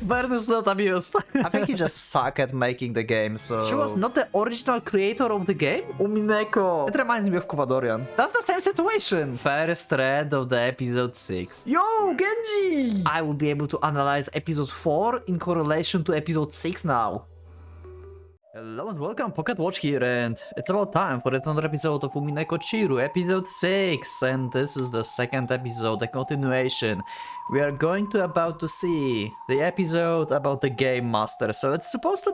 Bern is not amused. I think you just suck at making the game, so... She was not the original creator of the game? Umineko! It reminds me of Kovadorian. That's the same situation! First thread of the episode 6. Yo, Genji! I will be able to analyze episode 4 in correlation to episode 6 now. Hello and welcome, Pocket Watch here, and it's about time for another episode of Umineko Chiru, episode 6, and this is the second episode, the continuation. We are going to about to see the episode about the Game Master, so it's supposed to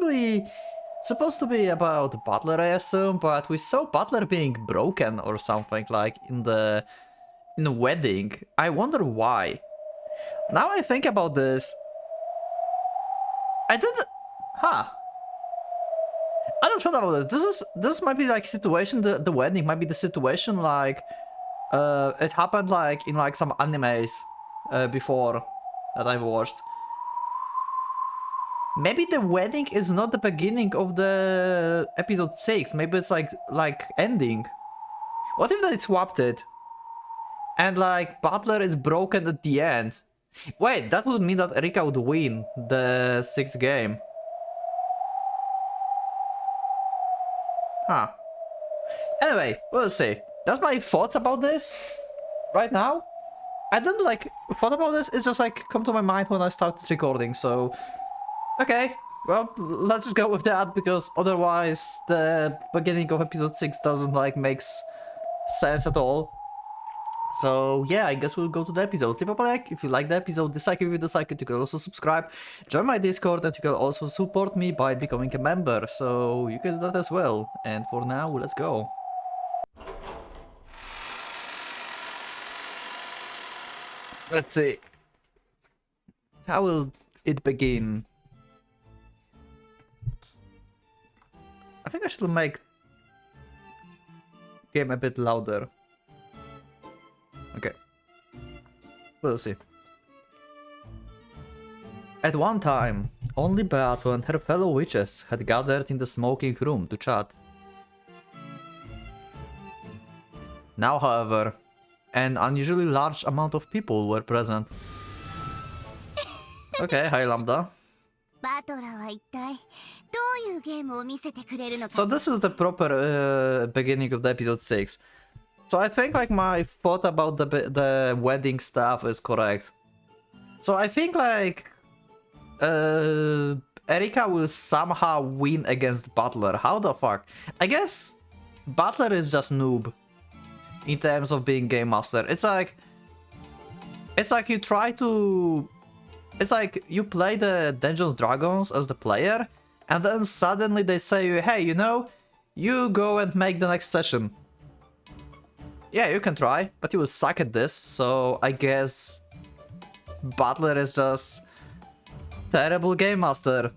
be about Butler, I assume, but we saw Butler being broken or something like in the wedding. I wonder why. Now I think about this, I just thought about this. This might be like situation. The wedding might be the situation like it happened like in like some animes before that I've watched. Maybe the wedding is not the beginning of the episode 6. Maybe it's like ending. What if they swapped it? And like Butler is broken at the end. Wait, that would mean that Erika would win the 6th game. Huh. Anyway, we'll see. That's my thoughts about this right now. I didn't like thought about this, it's just like come to my mind when I started recording, so okay, well, let's just go with that, because otherwise the beginning of episode 6 doesn't like makes sense at all. So yeah, I guess we'll go to the episode. Leave a like if you like the episode, dislike if you dislike it. You can also subscribe, join my Discord, and you can also support me by becoming a member. So you can do that as well. And for now, let's go. Let's see. How will it begin? I think I should make game a bit louder. Okay. We'll see. At one time, only Beato and her fellow witches had gathered in the smoking room to chat. Now, however, an unusually large amount of people were present. Okay, hi Lambda. So this is the proper beginning of the episode 6. So I think like my thought about the wedding stuff is correct. So I think like Erika will somehow win against Butler. How the fuck? I guess Butler is just noob in terms of being Game Master. It's like you try to... It's like you play the Dungeons Dragons as the player, and then suddenly they say, hey, you know, you go and make the next session. Yeah, you can try, but you will suck at this, so I guess Butler is just terrible Game Master.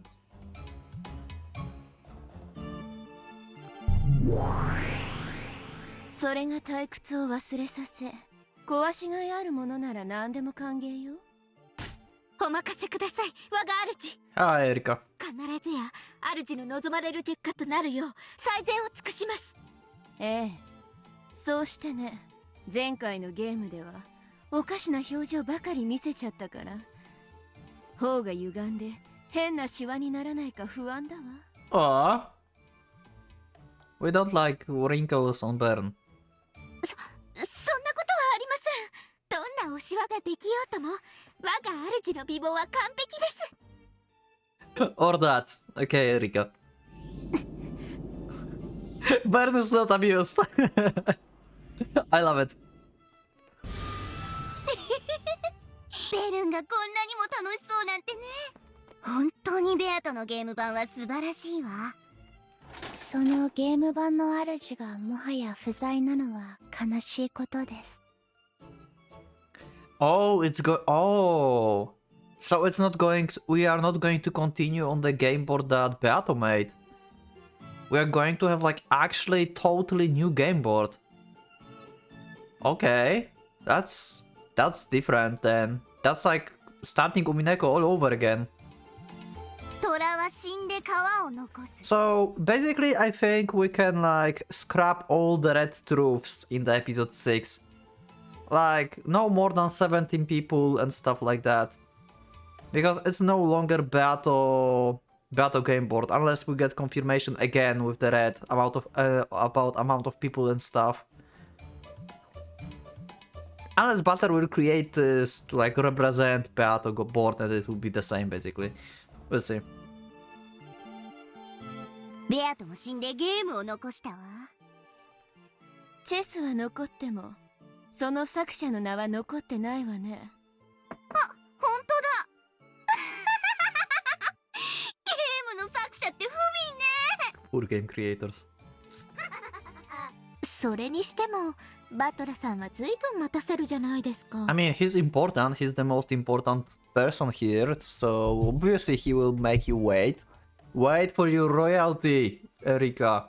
Hi, Erika. そうしてね、前回のゲームではおかしな表情ばかり見せちゃったから、頬が歪んで変なシワにならないか不安だわ。Aww. We don't like wrinkles on Bern. そんなことはありません。どんなおシワができようとも、我が主の美貌は完璧です。Or that. Okay, Erika. Bern is not amused. I love it. ベルンがこんなにも楽しそうなんてね。本当にベアとのゲーム版は素晴らしいわ。そのゲーム版の主がもはや不在なのは悲しいことです。Oh, Oh. So it's not going to... We are not going to continue on the game board that Beato made. We are going to have like actually totally new game board. Okay, that's different then. That's like starting Umineko all over again. So basically I think we can like scrap all the red truths in the episode 6. Like no more than 17 people and stuff like that. Because it's no longer Beato game board unless we get confirmation again with the red amount of about amount of people and stuff. Unless Butler will create this to like represent Beato board and it will be the same basically. We'll see. ベアトも死んでゲームを残したわ。チェスは残ってもその作者の名は残ってないわね。あ、本当だ。ゲームの作者って不憫ね。Poor game creators. それにしてもバトラさんは随分待たせるじゃないですか。I mean, he's important. He's the most important person here, so obviously he will make you wait. Wait for your royalty, Erika.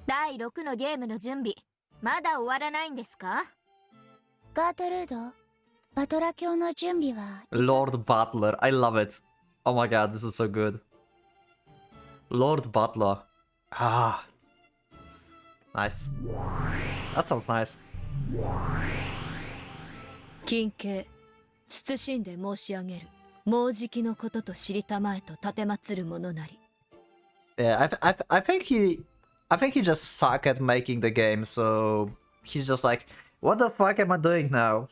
第6のゲームの準備まだ終わらないんですか？ガートルード、バトラ教の準備は Lord Butler, I love it. Oh my god, this is so good. Lord Butler. Ah. Nice. That sounds nice. 近景謹んで申し上げる。もうじきのことと知りたまえと奉るものなり。Yeah, I think he just suck at making the game, so he's just like, what the fuck am I doing now?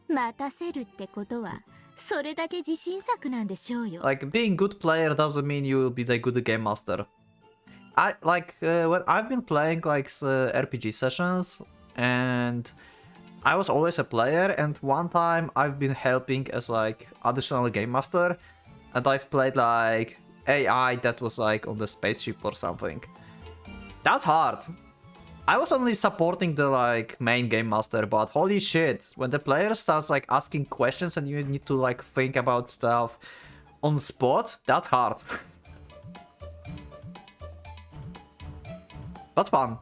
待たせるってことはそれだけ自信作なんでしょうよ。Like being good player doesn't mean you will be the good game master. I like when I've been playing like RPG sessions and I was always a player, and one time I've been helping as like additional game master, and I've played like AI that was like on the spaceship or something. That's hard. I was only supporting the like main game master, but holy shit, when the player starts like asking questions and you need to like think about stuff on spot, that's hard. But fun.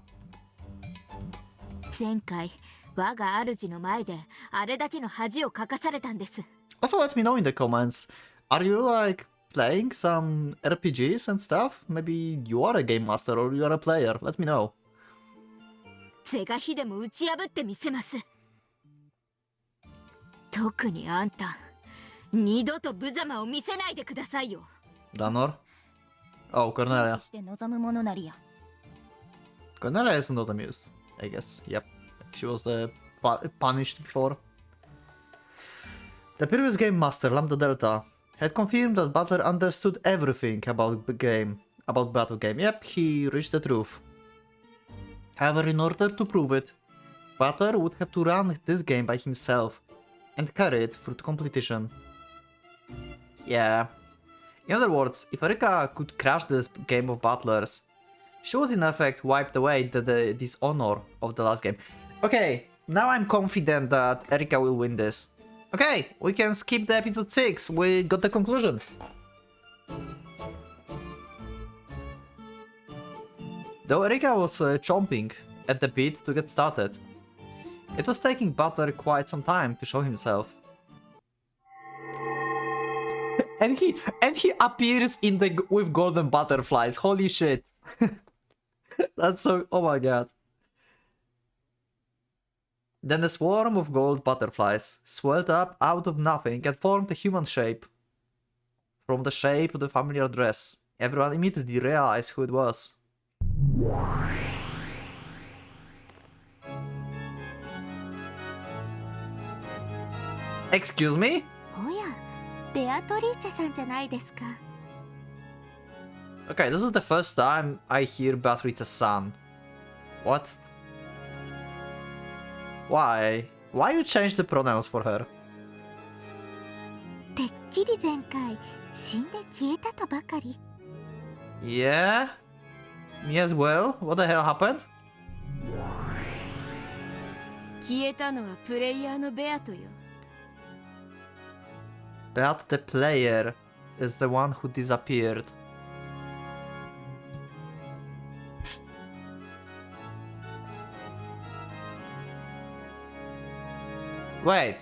前回我が主の前であれだけの恥をかかされたんです。 Also, let me know in the comments, are you like playing some RPGs and stuff? Maybe you are a game master or you are a player. Let me know. 是が非でも打ち破ってみせます。特にあんた、二度と無様を見せないでくださいよ。Ranor? Oh, Cornelia. して望むものなりや。Cornelia is not amused, I guess. Yep. She was the punished before. The previous game master, Lambda Delta, had confirmed that Butler understood everything about the game, about Battle Game. Yep, he reached the truth. However, in order to prove it, Butler would have to run this game by himself and carry it through to completion. Yeah. In other words, if Erika could crash this game of Butler's, she would in effect wipe away the dishonor of the last game. Okay, now I'm confident that Erika will win this. Okay, we can skip the episode 6, we got the conclusion. Though Erika was chomping at the bit to get started, it was taking Butler quite some time to show himself. and he appears in the with golden butterflies. Holy shit. That's so, oh my god. Then a swarm of gold butterflies swelled up out of nothing and formed a human shape. From the shape of the familiar dress, everyone immediately realized who it was. Excuse me? おや、ベアトリーチェさんじゃないですか。Okay, this is the first time I hear Beatrice's son. What? Why? Why you change the pronouns for her? てっきり前回死んで消えたとばかり。Yeah? Me as well? What the hell happened? 消えたのはプレイヤーのベアトよ。But the player is the one who disappeared. Wait.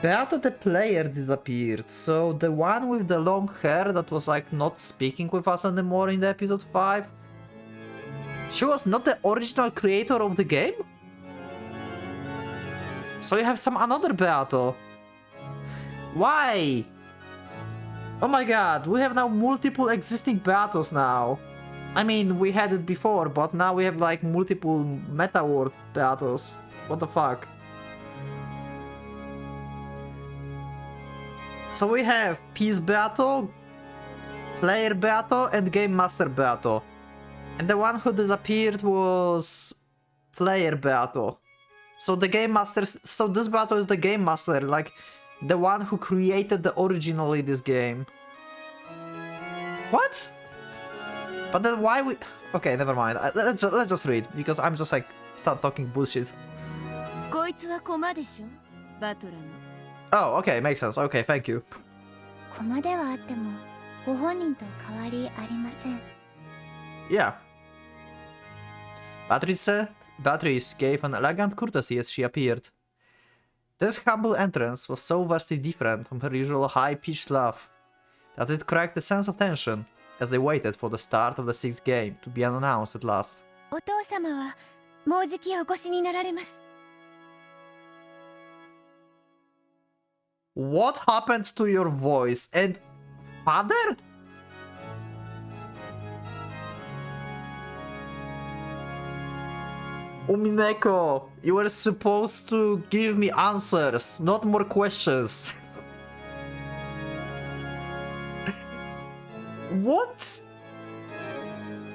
Beato the player disappeared, so the one with the long hair that was like not speaking with us anymore in the episode 5? She was not the original creator of the game? So you have some another Beato. Why? Oh my god, we have now multiple existing Beatos now. I mean, we had it before, but now we have like multiple Meta World Beatos. What the fuck? So we have Peace Beato, Player Beato, and Game Master Beato. And the one who disappeared was Player Beato. So the Game Master, so this Beato is the Game Master, like the one who created originally this game. What? But then why we... Okay, never mind. Let's just read, because I'm just like start talking bullshit. Oh, okay, makes sense. Okay, thank you. 駒ではあってもご本人と変わりありません。 Yeah. Beatrice gave an elegant courtesy as she appeared. This humble entrance was so vastly different from her usual high-pitched laugh that it cracked a sense of tension as they waited for the start of the 6th game to be announced at last. お父様はもうじきお越しになられます。 What happened to your voice? And father? Umineko, you were supposed to give me answers, not more questions. What?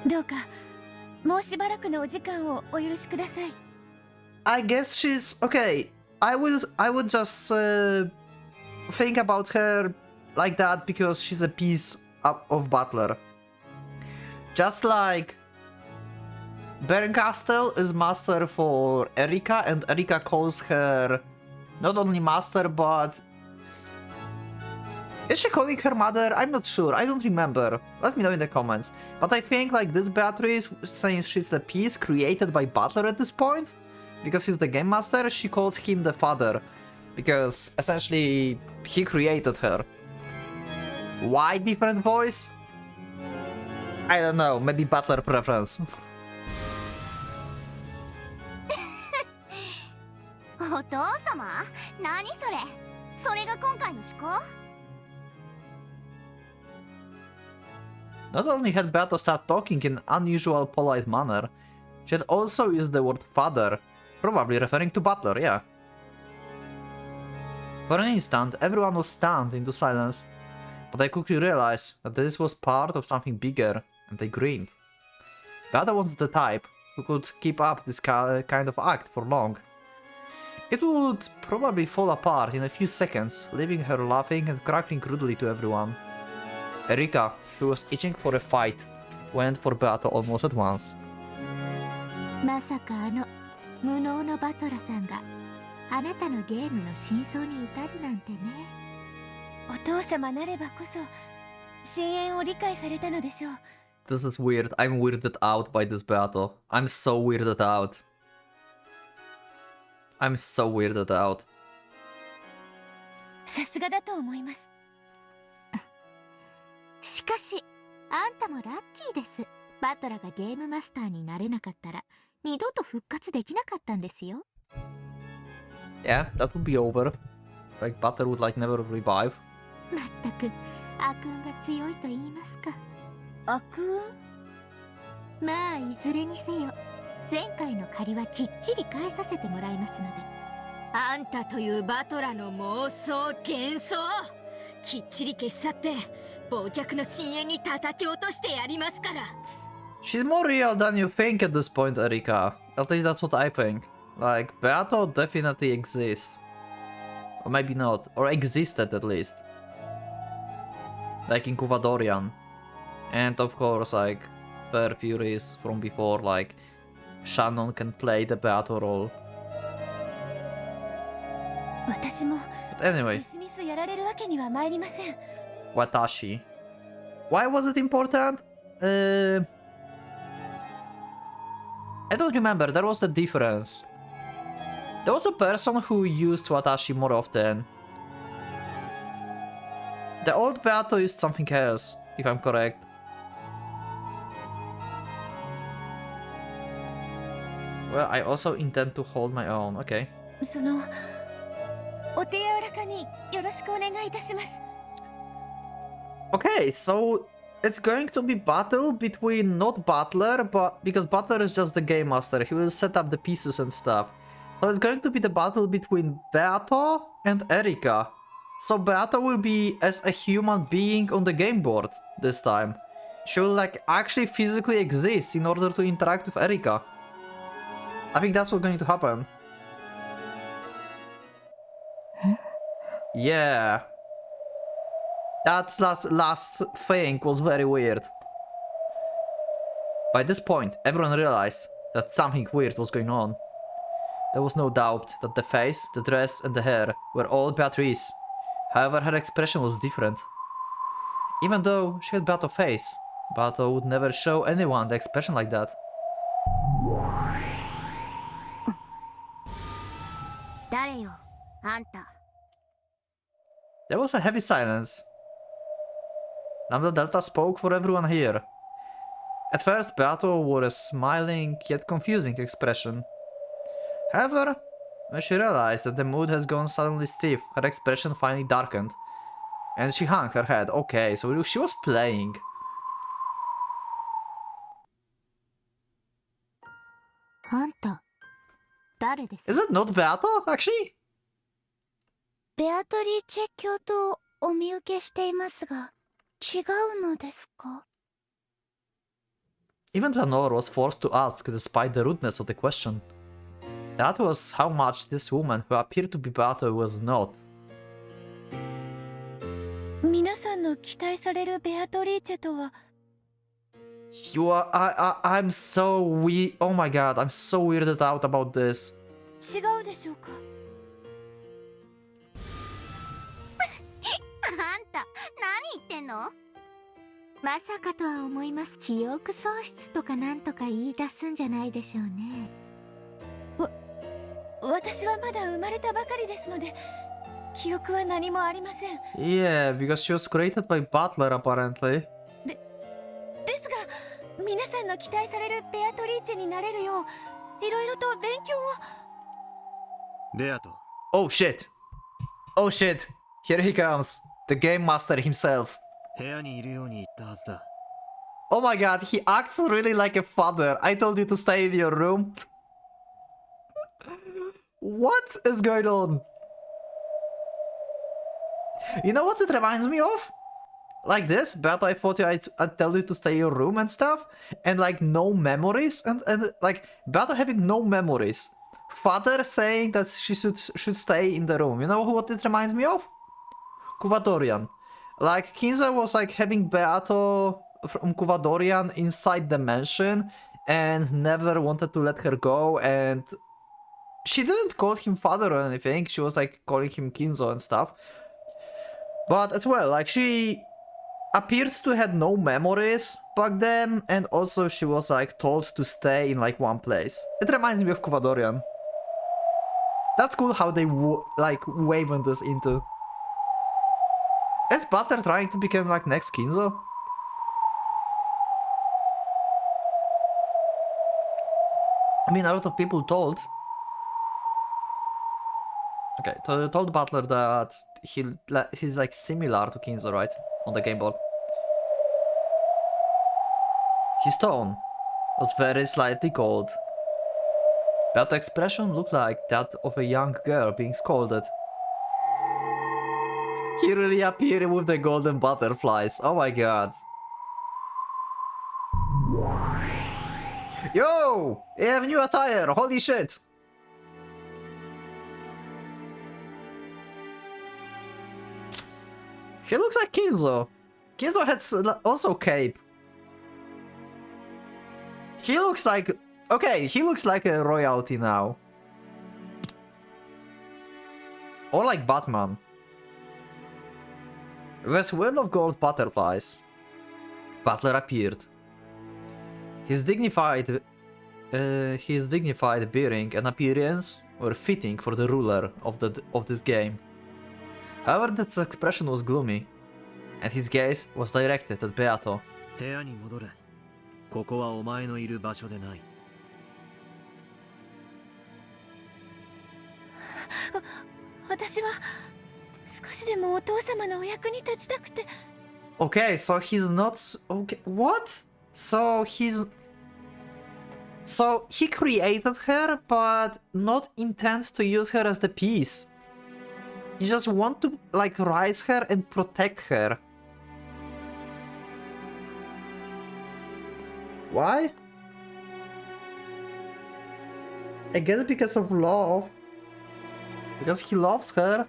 どうかもうしばらくのお時間をお許しください。 I guess she's okay. I would just think about her like that because she's a piece of butler. Just like Bernkastel is master for Erika, and Erika calls her not only master, but... Is she calling her mother? I'm not sure, I don't remember. Let me know in the comments. But I think like this Beatrice, since she's a piece created by Butler at this point, because he's the game master, she calls him the father. Because essentially he created her. Why different voice? I don't know, maybe Butler preference. お父様、何それ？それが今回の思考？ Not only had Beato start talking in an unusual polite manner, she had also used the word father, probably referring to Butler, yeah. For an instant, everyone was stunned into silence, but I quickly realized that this was part of something bigger, and they grinned. Beato wasn't the type who could keep up this kind of act for long. It would probably fall apart in a few seconds, leaving her laughing and crackling rudely to everyone. Erika, who was itching for a fight, went for Beato almost at once. まさか無能のバトラさんがあなたのゲームの真相に至るなんてね。お父様なればこそ深淵を理解されたのでしょう。 This is weird. I'm weirded out by this battle. I'm so weirded out. I'm so weirded out. さすがだと思います。しかし、あんたもラッキーです。バトラがゲームマスターになれなかったら、二度と復活できなかったんですよ。Yeah, that would be over. Like, Butler would like never revive. まったく、悪運が強いと言いますか。悪運？まあ、いずれにせよ、前回の借りはきっちり返させてもらいますので。あんたというバトラの妄想幻想、きっちり消し去って忘却の深淵に叩き落としてやりますから。 She's more real than you think at this point, Erika. At least that's what I think. Like, Beato definitely exists. Or maybe not. Or existed at least. Like in Kuvadorian. And of course, like, Fair Furies from before, like, Shannon can play the Beato role. 私も But anyway, ミスミスやられるわけには参りません。 Watashi. Why was it important? I don't remember, there was a difference. There was a person who used Watashi more often. The old Beato used something else, if I'm correct. Well, I also intend to hold my own, okay. そのお手柔らかによろしくお願いいたします。 Okay, so it's going to be battle between not Butler, but because Butler is just the game master, he will set up the pieces and stuff. So it's going to be the battle between Beato and Erika. So Beato will be as a human being on the game board this time. She will like actually physically exist in order to interact with Erika. I think that's what's going to happen. Yeah. That last thing was very weird. By this point, everyone realized that something weird was going on. There was no doubt that the face, the dress, and the hair were all Beatrice. However, her expression was different. Even though she had Beato's face, Beato would never show anyone the expression like that. 誰よ、あんた。 There was a heavy silence. Lambda Delta spoke for everyone here. At first, Beato wore a smiling yet confusing expression. However, when she realized that the mood has gone suddenly stiff, her expression finally darkened. And she hung her head. Okay, so she was playing. あんた、誰です？ Is it not Beato, actually? ベアトリーチェ教頭をお見受けしていますが、違うのですか？ Even Lenore was forced to ask despite the rudeness of the question. That was how much this woman who appeared to be Beato was not. 皆さんの期待されるベアトリーチェとは You are. I'm so weird. Oh my god, I'm so weirded out about this. 違うでしょうか？あんた、何言ってんの？まさかとは思います。記憶喪失とかなんとか言い出すんじゃないでしょうね。私はまだ生まれたばかりですので、記憶は何もありません。Yeah, because she was created by Butler apparently. ですが、皆さんの期待されるベアトリーチェになれるよう、いろいろと勉強を。ベアト。Oh shit! Oh shit! Here he comes! The game master himself. 部屋にいるように言ったはずだ。Oh my god, he acts really like a father. I told you to stay in your room. What is going on? You know what it reminds me of? Like this, but I thought I'd tell you to stay in your room and stuff, and like no memories, and like Beato having no memories. Father saying that she should stay in the room. You know what it reminds me of? Kuvadorian. Like Kinzo was like having Beato from Kuvadorian inside the mansion and never wanted to let her go, and she didn't call him father or anything, she was like calling him Kinzo and stuff. But as well, like she appeared to have no memories back then, and also she was like told to stay in like one place. It reminds me of Kuvadorian. That's cool how they like waven this into. Is Butler trying to become like next Kinzo? I mean, a lot of people told. Okay, told Butler that he's like similar to Kinzo, right? On the game board. His tone was very slightly cold. But the expression looked like that of a young girl being scolded. He really appeared with the golden butterflies. Oh my god. Yo! You have new attire! Holy shit! He looks like Kinzo. Kinzo has also cape. He looks like... Okay, he looks like a royalty now. Or like Batman. With Whirl of Gold butterflies, Butler appeared. His dignified bearing and appearance were fitting for the ruler of this game. However, that expression was gloomy, and his gaze was directed at Beato. 部屋に戻れ。ここはお前のいる場所でない。私は少しでもお父様のお役に立ちたくて。 Okay, so he's not... Okay, what? So he created her, but not intend to use her as the piece. He just want to, like, rise her and protect her. Why? I guess because of love. Because he loves her.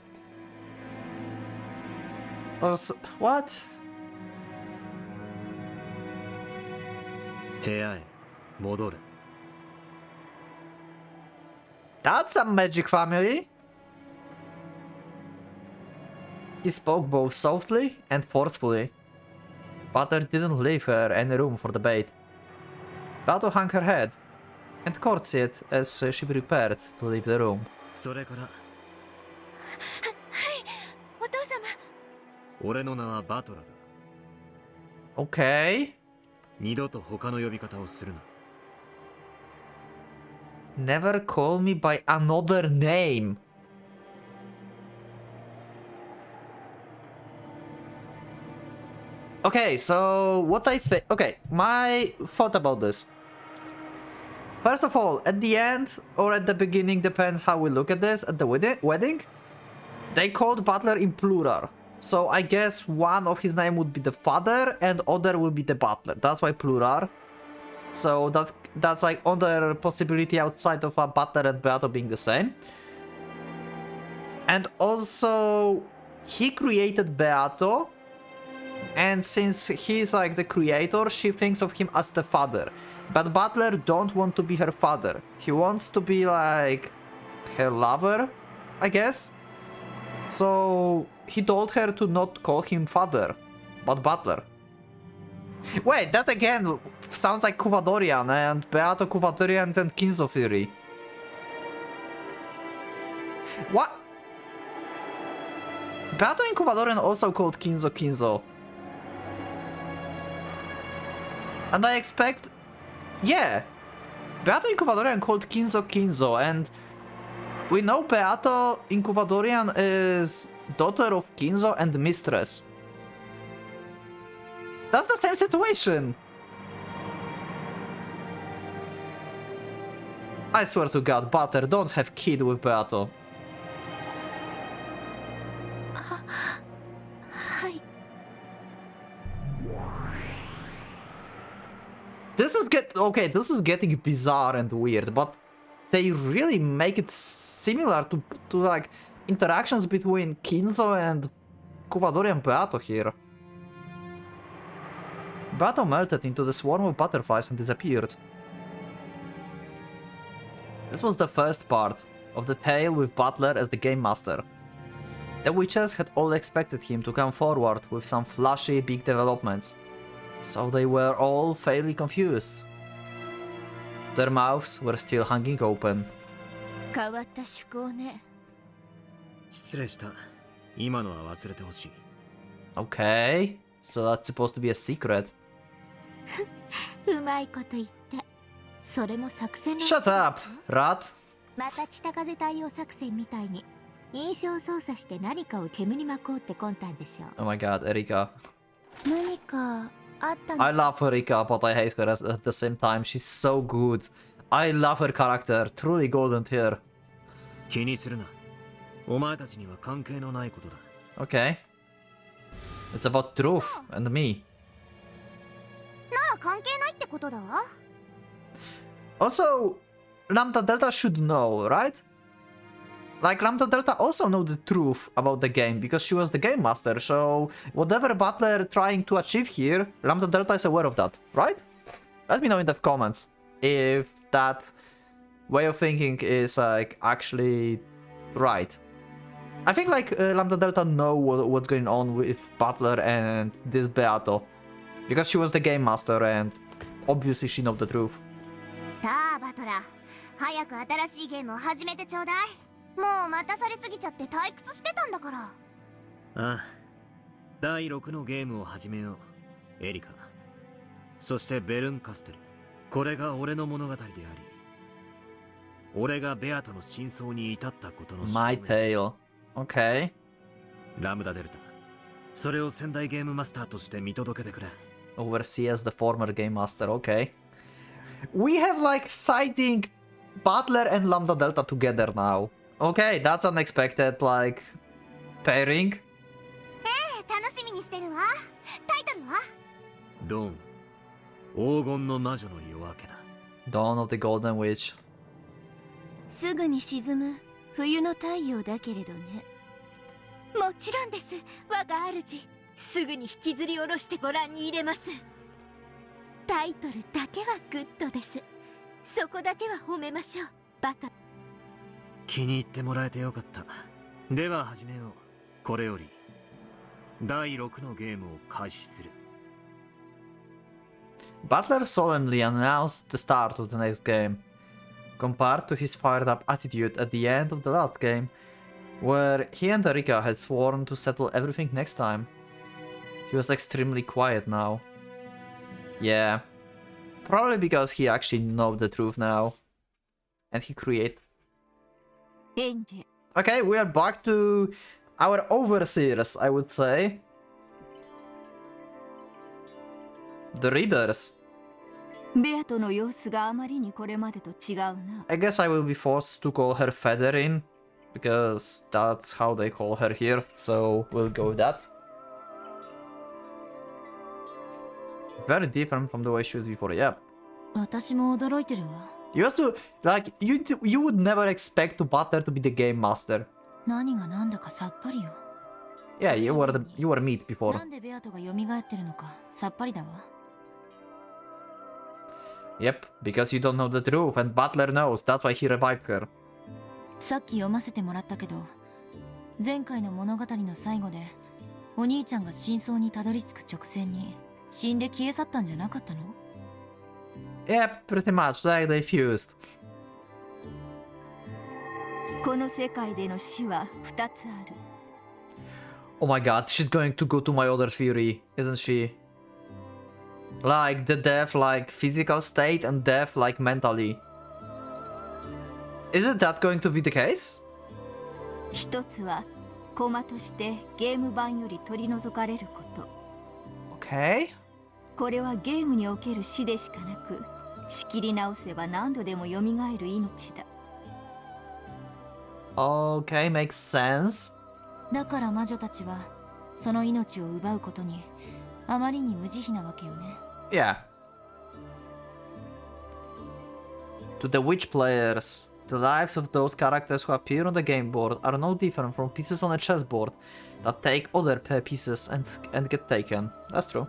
Or what? 部屋へ戻る。 That's a magic family. He spoke both softly and forcefully. Butter didn't leave her any room for debate. Bato hung her head and curtsied as she prepared to leave the room. それから、はい、お父様。俺の名はバトラだ。 Okay. 二度と他の呼び方をするな。 Never call me by another name. Okay, so what I think... Okay, my thought about this. First of all, at the end, or at the beginning, depends how we look at this, at the wedding, they called Butler in plural. So I guess one of his name would be the father, and other will be the butler. That's why plural. So that's like other possibility outside of a butler and Beato being the same. And also, he created Beato, and since he's like the creator, she thinks of him as the father. But Butler don't want to be her father. He wants to be like her lover, I guess. So he told her to not call him father, but Butler. Wait, that again sounds like Kuvadorian and Beato Kuvadorian and Kinzo Fury. What? Beato and Kuvadorian also called Kinzo Kinzo. And I expect... Yeah! Beato in Kuvadorian called Kinzo Kinzo, and we know Beato in Kuvadorian is daughter of Kinzo and mistress. That's the same situation! I swear to God, Butter, don't have kid with Beato. はい。 This is getting bizarre and weird, but they really make it similar to like interactions between Kinzo and Kuvadori and Beato here. Beato melted into the swarm of butterflies and disappeared. This was the first part of the tale with Butler as the game master. The witches had all expected him to come forward with some flashy big developments, so they were all fairly confused. Their mouths were still hanging open. 変わった趣向ね。失礼した。今のは忘れてほしい。 Okay, so that's supposed to be a secret. うまいこと言って。それも作戦の。Shut up, rat! また北風対応作戦みたいに印象操作して何かを煙に巻こうって魂胆でしょ。Oh my god, Erika. 何かあったの？ I love Erika, but I hate her at the same time. She's so good. I love her character. Truly golden tier. 気にするな。お前たちには関係のないことだ。 Okay. It's about truth and me. なら関係ないってことだわ。Also, Lambda Delta should know, right? Like, Lambda Delta also know the truth about the game, because she was the game master, so whatever Butler trying to achieve here, Lambda Delta is aware of that, right? Let me know in the comments if that way of thinking is, like, actually right. I think, like, Lambda Delta know what's going on with Butler and this Beato, because she was the game master, and obviously she knows the truth. さあバトラ、早く新しいゲームを始めてちょうだい。もう待たされすぎちゃって退屈してたんだから。ああ、第6のゲームを始めよう、エリカ。そしてベルンカステル。これが俺の物語であり、俺がベアとの真相に至ったことの My tale. Okay. ラムダデルタ、それを仙台ゲームマスターとして見届けてくれ。Oversee as the former game master. Okay. We have like sighting Butler and Lambda Delta together now. Okay, that's unexpected, like pairing. 楽しみにしてるわ。タイトルはドン、黄金の魔女の夜明けだ。 Dawn of the Golden Witch. すぐに沈む冬の太陽だけれどね。もちろんです、我が主。すぐに引きずり下ろしてご覧に入れます。タイトルだけはグッドです。そこだけは褒めましょう、バトル。気に入ってもらえてよかった。では始めよう。これより第6のゲームを開始する。 Butler solemnly announced the start of the next game, compared to his fired-up attitude at the end of the last game, where he and Erika had sworn to settle everything next time. He was extremely quiet now. Yeah, probably because he actually knows the truth now. And he create... Okay, we are back to our overseers, I would say. The readers. ベアとの様子があまりにこれまでと違うな。I guess I will be forced to call her Featherin, because that's how they call her here, so we'll go with that. Very different from the way she was before, yeah. 私も驚いてるわ。You also, like, you would never expect Butler to be the game master. 何が何だかさっぱりよ。Yeah, you were meat before. なんでベアトが蘇ってるのかさっぱりだわ。Yep, because you don't know the truth, and Butler knows, that's why he revived her. さっき読ませてもらったけど、前回の物語の最後で、お兄ちゃんが真相にたどり着く直前に死んで消え去ったんじゃなかったの？ Yeah, pretty much, like they fused. この世界での死は2つある。Oh my god, she's going to go to my other theory, isn't she? Like, the death, like, physical state, and death, like, mentally. Isn't that going to be the case? 一つはコマとしてゲーム版より取り除かれること。Okay. これはゲームにおける死でしかなく、仕切り直せば何度でも蘇る命だ。Okay, makes sense. だから魔女たちはその命を奪うことにあまりに無慈悲なわけよね。Yeah. To the witch players, the lives of those characters who appear on the game board are no different from pieces on a chessboard that take other pieces and get taken. That's true.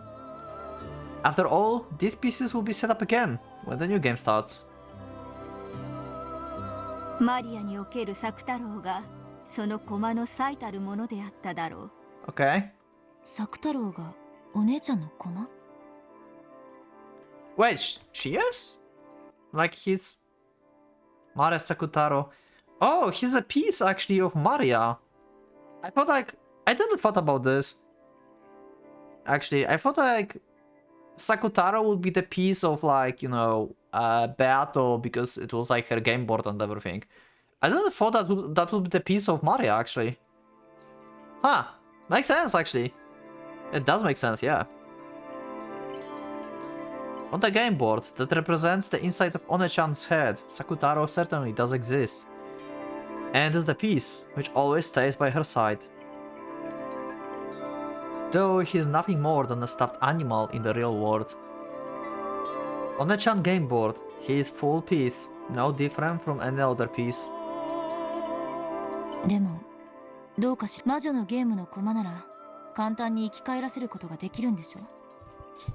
After all, these pieces will be set up again when the new game starts. マリアにおける作太郎がその駒の最たるものであっただろう。Okay. 作太郎がお姉ちゃんの駒？ Wait, she is? Like he's... Maria Sakutaro. Oh, he's a piece actually of Maria. I thought like... I didn't thought about this. Actually, I thought like... Sakutaro would be the piece of like, you know, Beato because it was like her game board and everything. I didn't thought that would be the piece of Maria actually. Huh. Makes sense actually. It does make sense, yeah. On the game board that represents the inside of One-chan's head, Sakutaro certainly does exist. And is the piece which always stays by her side. Though he's nothing more than a stuffed animal in the real world. On the Chan game board, he is full piece, no different from any other piece. でもどうかし魔女のゲームの駒なら簡単に生き返らせることができるんでしょ？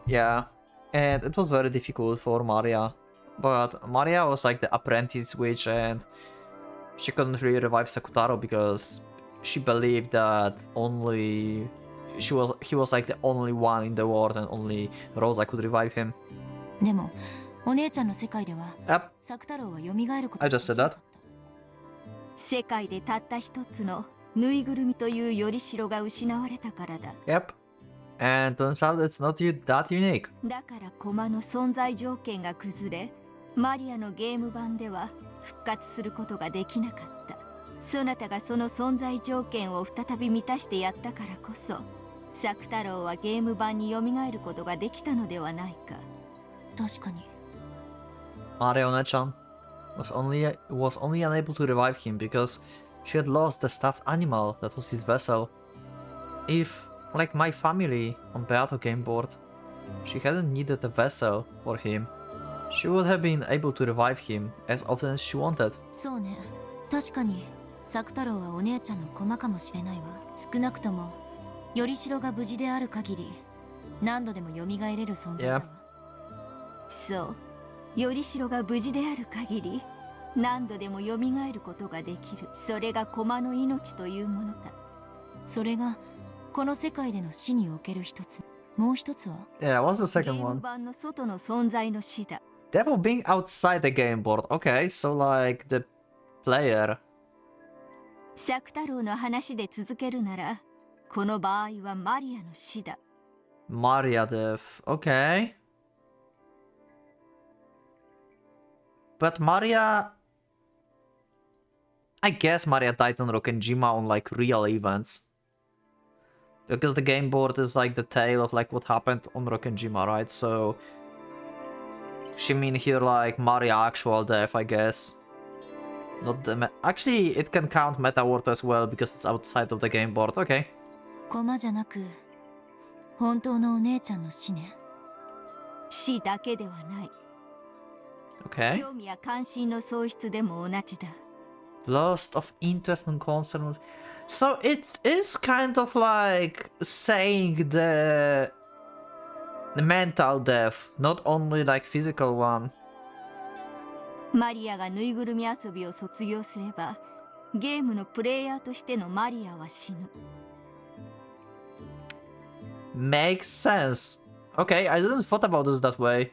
Yeah, and it was very difficult for Maria. But Maria was like the apprentice witch and she couldn't really revive Sakutaro because she believed that only he was like the only one in the world and only Rosa could revive him. でもお姉ちゃんの世界では Yep, 作太郎は蘇ること I just said that. 世界でたった一つのぬいぐるみというよりしろが失われたからだ。 Yep. And turns out it's not that unique. だから駒の存在条件が崩れ、マリアのゲーム版では復活することができなかった。そなたがその存在条件を再び満たしてやったからこそ、作太郎はゲーム版に蘇ることができたのではないか。確かに。Marione-chan was only unable to revive him because she had lost the stuffed animal that was his vessel. If, like my family on Beato game board, she hadn't needed a vessel for him, she would have been able to revive him as often as she wanted. そうね。確かに作太郎はお姉ちゃんの駒かもしれないわ。少なくともよりしろが無事である限り何度でも蘇れる存在だわ。そう、よりしろが無事である限り何度でも蘇ることができる。それが駒の命というものだ。それがこの世界での死における一つ。もう一つは Yeah, what's the ゲ second ーム one? 版の外の存在の死だ。Devil being outside the game board. Okay, so like the player. 作太郎の話で続けるなら、この場合はマリアの死だ。Maria Dev. Okay. But Maria... I guess Maria died on Rokkenjima on like real events. Because the game board is like the tale of like what happened on Rokkenjima, right? So... She mean here like Maria actual death, I guess. Not the actually, it can count Meta World as well because it's outside of the game board. Okay. 駒じゃなく本当のお姉ちゃんの死ね。死だけではない。Okay. 興味や関心の喪失でも同じだ。Lost of interest and concern. So it is kind of like saying the mental death, not only like physical one. マリアがぬいぐるみ遊びを卒業すれば、ゲームのプレイヤーとしてのマリアは死ぬ。Makes sense. Okay, I didn't thought about this that way.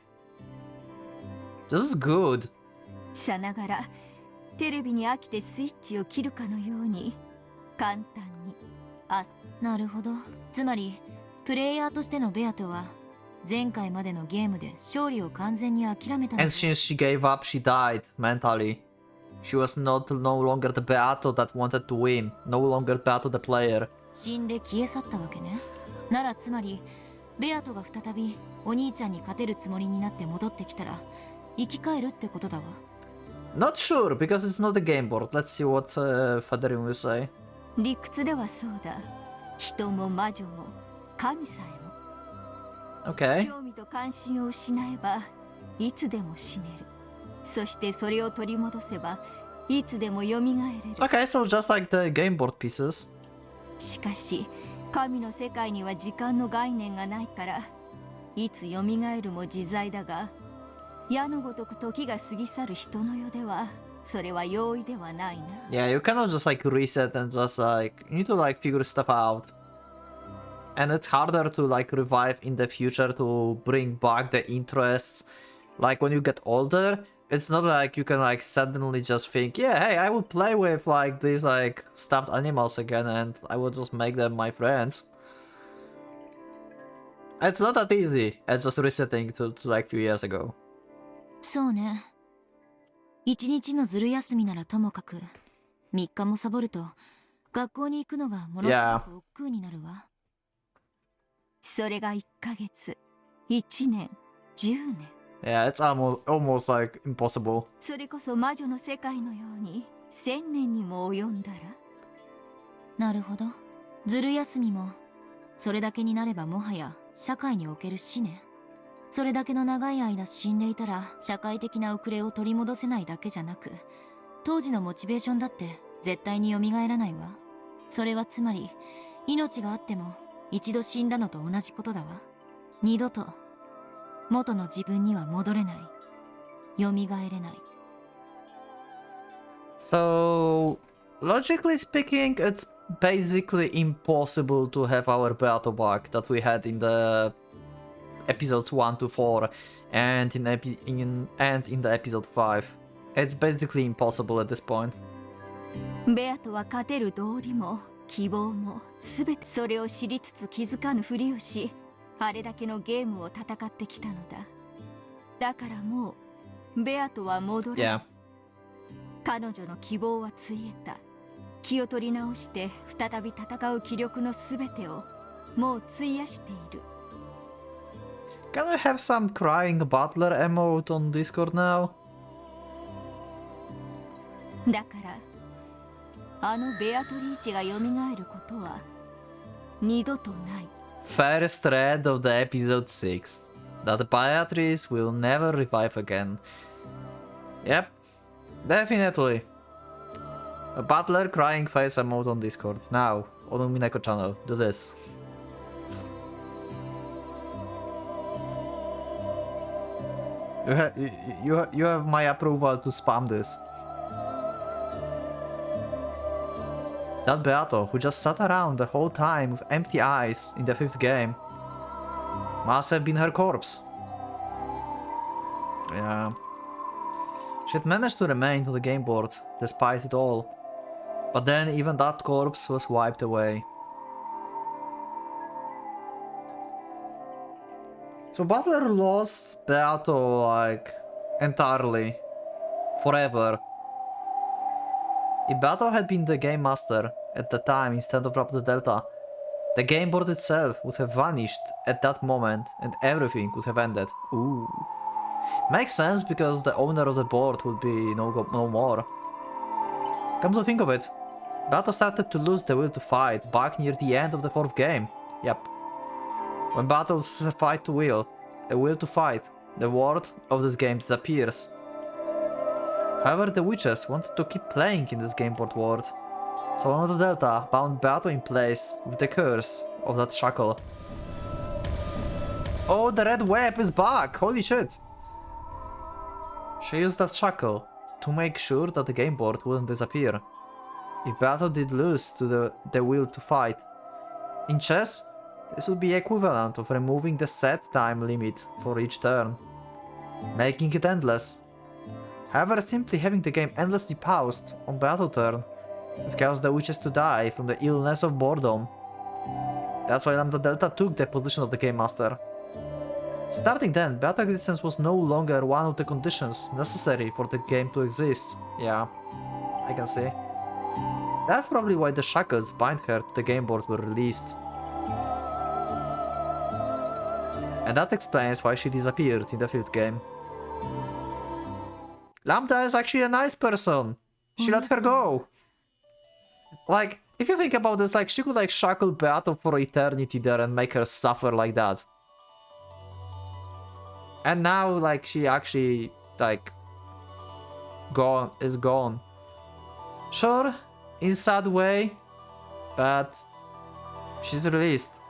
This is good. さながらテレビに飽きてスイッチを切るかのように簡単に。なるほど。つまりプレイヤーとしてのベアトは前回までのゲームで勝利を完全に諦めたの And since she gave up, she died mentally. She was no longer the Beato that wanted to win. No longer Beato the player. 死んで消え去ったわけね。ならつまりベアトが再びお兄ちゃんに勝てるつもりになって戻ってきたら生き返るってことだわ。Not sure, because it's not the game board. Let's see what Federin will say. 理屈ではそうだ。人も魔女も神さえも。Okay. 興味と関心を失えばいつでも死ねる。そしてそれを取り戻せばいつでも蘇れる。Okay, so just like the game board pieces. しかし神の世界には時間の概念がないから、いつ蘇るも自在だが、矢のごとく時が過ぎ去る人の世ではそれは容易ではないな。Yeah, you cannot just like reset and just like you need to like figure stuff out. And it's harder to like revive in the future to bring back the interests. Like when you get older, it's not like you can like suddenly just think, yeah, hey, I will play with like these like stuffed animals again and I will just make them my friends. It's not that easy as just resetting to like few years ago. そうね。一日のずる休みならともかく3日もサボると学校に行くのがものすごく億劫になるわ。それが1ヶ月、1年、10年。Yeah, it's almost like impossible. それこそ魔女の世界のように1000年にも及んだら。なるほど。ずる休みもそれだけになればもはや社会における死ね。それだけの長い間死んでいたら社会的な遅れを取り戻せないだけじゃなく、当時のモチベーションだって絶対に蘇らないわ。それはつまり命があっても一度死んだのと同じことだわ。二度と元の自分には戻れない。蘇れない。So, logically speaking, it's basically impossible to have our battle bug that we had in the episodes 1 to 4 and in the episode 5. It's basically impossible at this point. ベアとは勝てる道理も希望もすべてそれを知りつつ気づかぬふりをし、あれだけのゲームを戦ってきたのだ。だからもうベアとは戻れない。Yeah. 彼女の希望はついえた。気を取り直して再び戦う気力のすべてをもう費やしている。Can we have some crying butler emote on Discord now? だからあのベアトリーチが蘇ることは二度とない。 First thread of the episode 6. That Beatrice will never revive again. Yep, definitely. A butler crying face emote on Discord. Now, on Umineko channel. Do this. You have my approval to spam this. That Beato, who just sat around the whole time with empty eyes in the 5th game, must have been her corpse. Yeah. She had managed to remain on the game board despite it all. But then even that corpse was wiped away. So Butler lost Beato like entirely. Forever. If Beato had been the game master at the time instead of Raptor Delta, the game board itself would have vanished at that moment and everything would have ended. Ooh. Makes sense because the owner of the board would be no more. Come to think of it, Beato started to lose the will to fight back near the end of the 4th game. Yep. When battles fight to will, a will to fight, the world of this game disappears. However, the witches wanted to keep playing in this game board world, so one of the Delta bound Beato in place with the curse of that shackle. Oh, the red web is back! Holy shit! She used that shackle to make sure that the game board wouldn't disappear. If Beato did lose to the will to fight. In chess, this would be equivalent of removing the set time limit for each turn, making it endless. However, simply having the game endlessly paused on Beato turn would cause the witches to die from the illness of boredom. That's why Lambda Delta took the position of the game master. Starting then, Beato existence was no longer one of the conditions necessary for the game to exist. Yeah, I can see. That's probably why the shackles bind her to the game board were released. And that explains why she disappeared in the 5th game. Lambda is actually a nice person. She let her go. Like, if you think about this, like, she could, like, shackle Beato for eternity there and make her suffer like that. And now, like, she actually, like, is gone. Sure, in sad way, but she's released.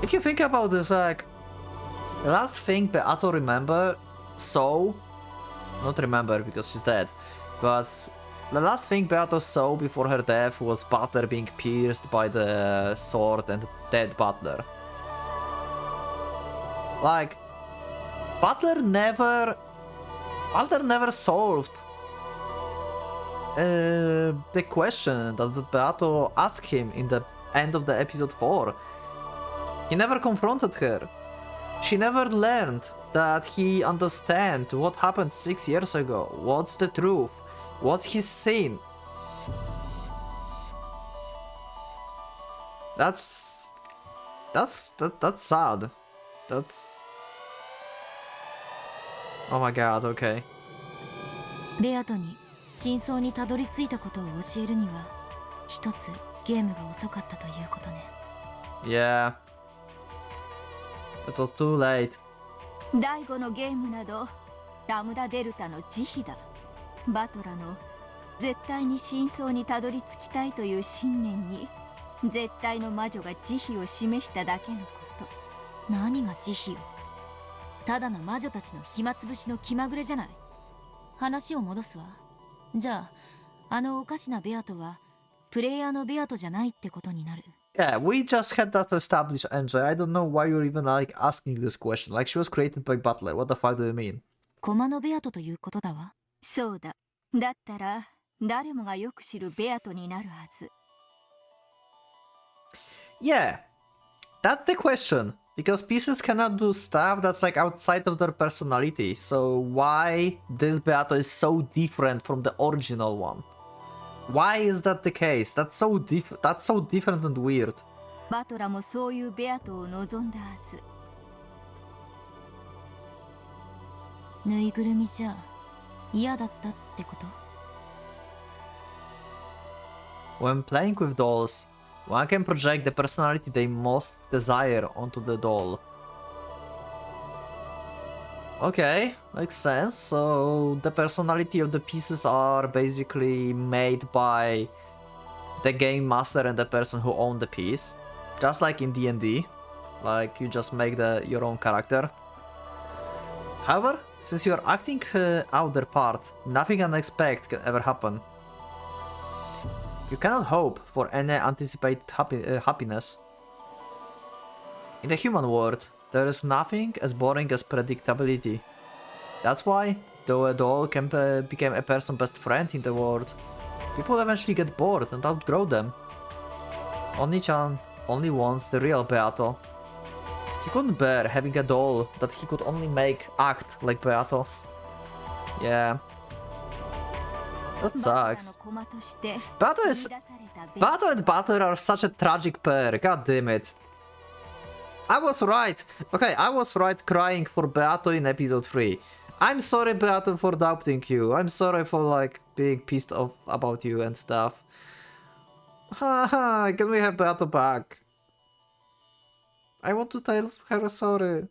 If you think about this, like, the last thing Beato not remember because she's dead, but the last thing Beato saw before her death was Butler being pierced by the sword and dead Butler. Like, Butler never solved the question that Beato asked him in the end of the episode 4. He never confronted her. She never learned that he understand what happened 6 years ago. What's the truth? What's his sin? That's sad. That's... Oh my god, okay. ベアトに真相にたどり着いたことを教えるには一つゲームが遅かったということね。Yeah. It was too late. 第5のゲームなどラムダデルタの慈悲だ。バトラの絶対に真相にたどり着きたいという信念に絶対の魔女が慈悲を示しただけのこと。何が慈悲よ。ただの魔女たちの暇つぶしの気まぐれじゃない。話を戻すわ。じゃあ、あのおかしなベアトはプレイヤーのベアトじゃないってことになる。Yeah, we just had that established, NJ. I don't know why you're even like asking this question. Like she was created by Butler. What the fuck do you mean? コマのベアトということだわ。そうだ。だったら誰もがよく知るベアトになるはず。Yeah, that's the question. Because pieces cannot do stuff that's like outside of their personality. So why this Beato is so different from the original one? Why is that the case? That's so different and weird. バトラもそういうベアトを望んだはず。ぬいぐるみじゃ嫌だったってこと？ When playing with dolls, one can project the personality they most desire onto the doll. Okay, makes sense. So the personality of the pieces are basically made by the game master and the person who owned the piece. Just like in D&D. Like, you just make your own character. However, since you are acting out their part, nothing unexpected can ever happen. You cannot hope for any anticipated happiness. In the human world, there is nothing as boring as predictability. That's why, though a doll can become a person's best friend in the world, people eventually get bored and outgrow them. Oni-chan only wants the real Beato. He couldn't bear having a doll that he could only make act like Beato. Yeah. That sucks. Beato and Butler are such a tragic pair, god damn it. I was right. Okay, I was right crying for Beato in episode 3. I'm sorry, Beato, for doubting you. I'm sorry for, like, being pissed off about you and stuff. Haha, can we have Beato back? I want to tell her sorry.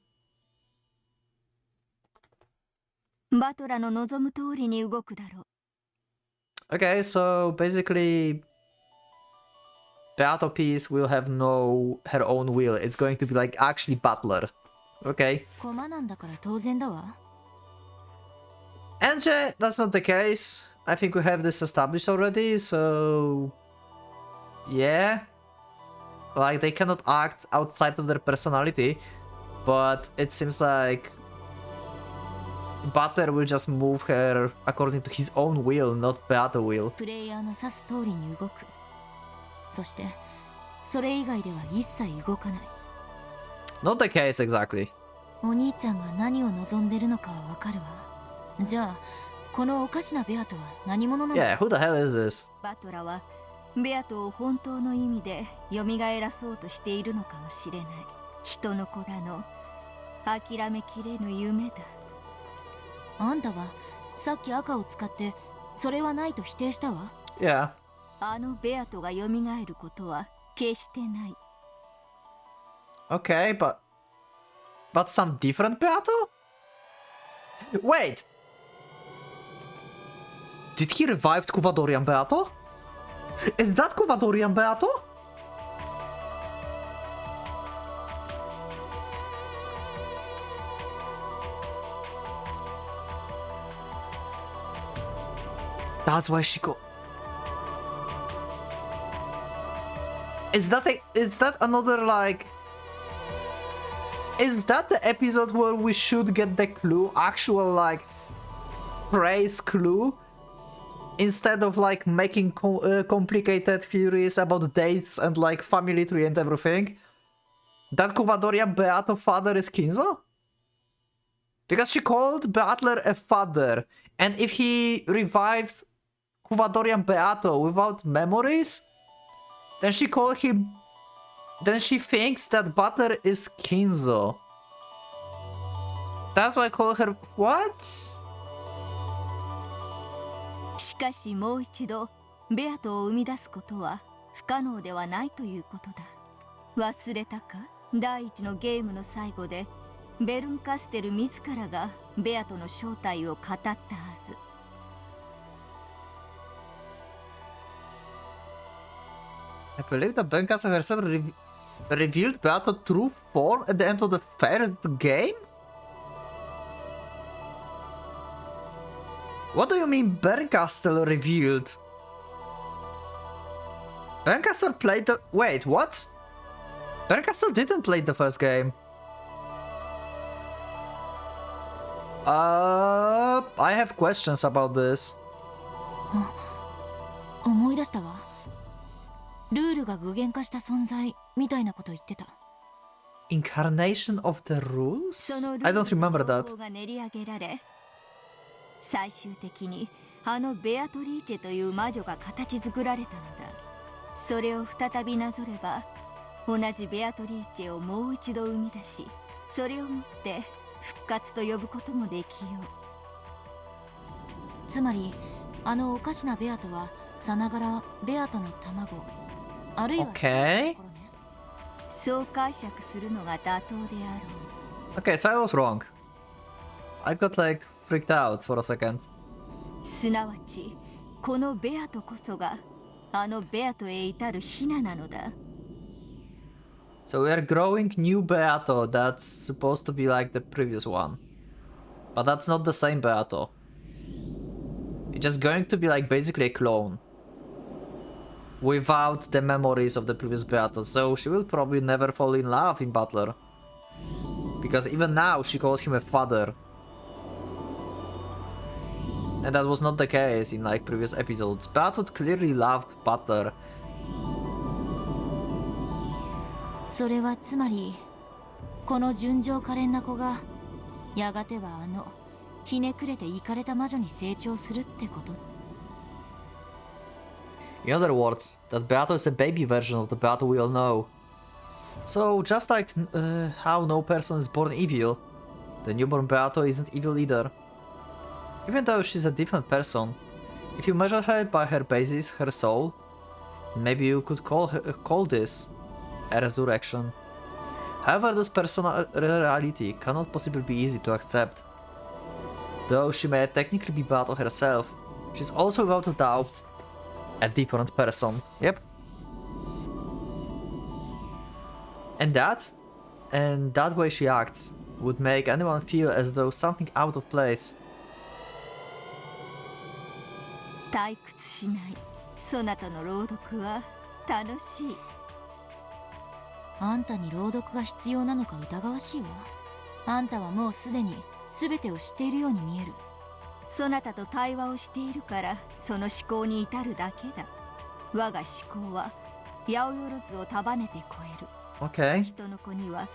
バトラの望む通りに動くだろう。Okay, so basically, Beato piece will have her own will. It's going to be like actually Butler. Okay. 駒なんだから当然だわ。And that's not the case. I think we have this established already, so yeah. Like, they cannot act outside of their personality, but it seems like Butler will just move her according to his own will, not Beato will. プレイヤーの指す通りに動く。そして、それ以外では一切動かない。Not the case exactly. お兄ちゃんが何を望んでるのかはわかるわ。じゃあ、このおかしなベアトは何者なの？ Yeah, who the hell is this? バトラはベアトを本当の意味で蘇らそうとしているのかもしれない。人の子らの諦めきれぬ夢だ。あんたはさっき赤を使ってそれはないと否定したわ。Yeah. あのベアトが蘇ることは決してない。Okay, but some different Beato? Wait! Did he revive Kuvadorian Beato? Is that Kuvadorian Beato? That's why she go. Is that another, like... Is that the episode where we should get the clue, actual, like, phrase clue? Instead of, like, making complicated theories about dates and, like, family tree and everything? That Kuvadorian Beato father is Kinzo? Because she called Butler a father, and if he revived Kuvadorian Beato without memories, then she called him... Then she thinks that Butler is Kinzo. That's why I call her... What? しかしもう一度ベアトを生み出すことは不可能ではないということだ。忘れたか？第一のゲームの最後でベルンカステル自らがベアトの正体を語ったはず。I believe that Benkasa herself revealed Beato's true form at the end of the first game? What do you mean Bernkastel revealed? Bernkastel played the... Wait, what? Bernkastel didn't play the first game. I have questions about this. 思い出したわ。ルールが具現化した存在みたいなこと言ってた。Incarnation of the rules? I don't remember that. 最終的にあのベアトリーチェという魔女が形作られたのだ。それを再びなぞれば、同じベアトリーチェをもう一度生み出し、それをもって復活と呼ぶこともできよう。つまり、あのおかしなベアトはさながらベアトの卵、あるいは Okay. そう解釈するのが妥当であろう。 Okay, so I was wrong. I got like freaked out for a second. すなわちこのベアトこそがあのベアトへ至るヒナなのだ。 So we are growing new Beato that's supposed to be like the previous one. But that's not the same Beato. It's just going to be like basically a clone. Without the memories of the previous Beato. So she will probably never fall in love in Butler. Because even now she calls him a father. And that was not the case in like previous episodes. Beato clearly loved Butler. それはつまりこの純情可憐な子がやがてはあのひねくれてイカれた魔女に成長するってこと。 In other words, that Beato is a baby version of the Beato we all know. So just like how no person is born evil, the newborn Beato isn't evil either. Even though she's a different person, if you measure her by her basis, her soul, maybe you could call this a resurrection. However, this personal reality cannot possibly be easy to accept. Though she may technically be Beato herself, she's also without a doubt a different person. Yep. And that way she acts would make anyone feel as though something out of place. 退屈しないそなたの朗読は楽しい。あんたに朗読が必要なのか疑わしいわ。あんたはもうすでに全てを知っているように見える。そなたと対話をしているからその思考に至るだけだ。我が思考は八百万を束ねて超える。 Okay. 人の子には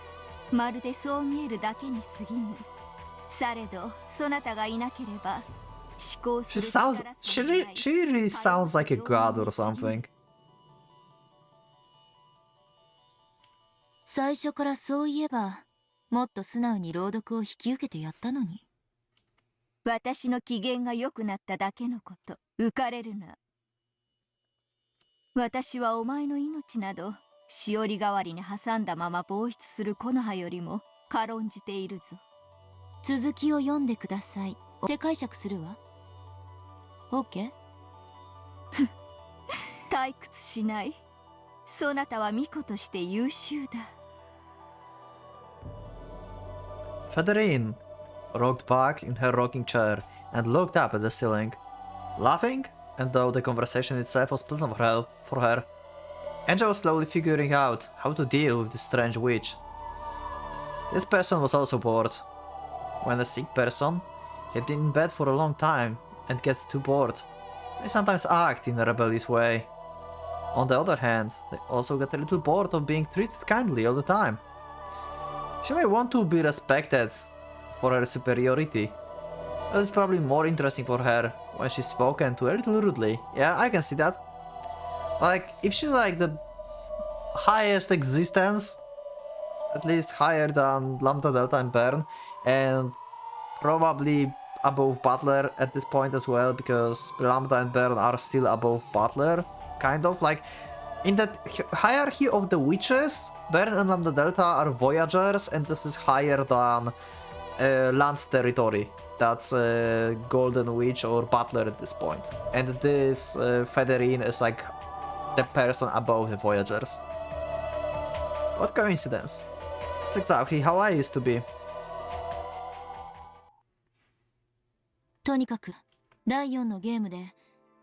まるでそう見えるだけに過ぎぬ。されどそなたがいなければ思考する力さえない。 She really sounds like a god or something. 最初からそういえばもっと素直に朗読を引き受けてやったのに。私の機嫌が良くなっただけのこと。浮かれるな。私はお前の命などしおり代わりに挟んだまま放出する木の葉よりも軽んじているぞ。続きを読んでください。って解釈するわ。OK？ 退屈しない。そなたは巫女として優秀だ。Federine rocked back in her rocking chair and looked up at the ceiling, laughing, and though the conversation itself was pleasant for her, Angel was slowly figuring out how to deal with this strange witch. This person was also bored. When a sick person had been in bed for a long time and gets too bored, they sometimes act in a rebellious way. On the other hand, they also get a little bored of being treated kindly all the time. She may want to be respected for her superiority, but it's probably more interesting for her when she's spoken to a little rudely. Yeah, I can see that. Like, if she's like the highest existence, at least higher than Lambda, Delta, and Bern, and probably above Butler at this point as well, because Lambda and Bern are still above Butler, kind of. Like, in the hierarchy of the witches, Bern and Lambda Delta are Voyagers, and this is higher than land territory. That's Golden Witch or Butler at this point. And this Federine is like the person above the Voyagers. What coincidence. That's exactly how I used to be. とにかく第4のゲームで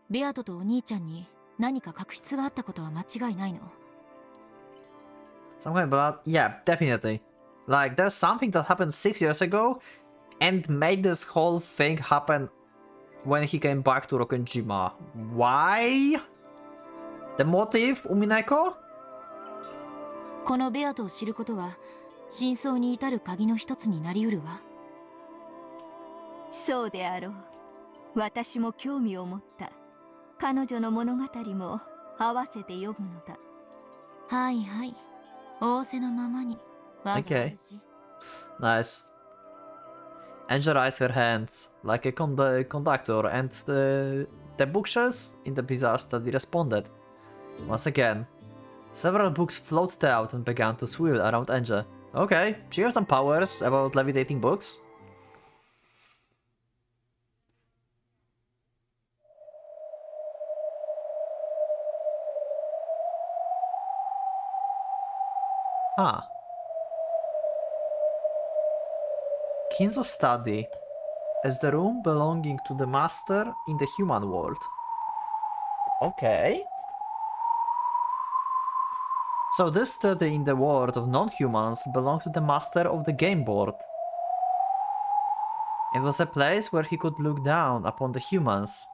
ベアトとお兄ちゃんに何か確執があったことは間違いないの。 Something about, yeah, definitely. Like, there's something that happened 6 years ago and made this whole thing happen when he came back to Rokkenjima. Why? The motive, Umineko? このベアトを知ることは真相に至る鍵の一つになりうるわ。そうであろう。私も興味を持った。彼女の物語も合わせて読むのだ。はいはい。仰せのままに。我が主。Nice. Angel raised her hands like a conductor, and the bookshelves in the bizarre study responded. Once again, several books floated out and began to swirl around Angel. Okay, she has some powers about levitating books. Huh. Kinzo's study is the room belonging to the master in the human world. Okay. So this study in the world of non-humans belonged to the master of the game board. It was a place where he could look down upon the humans.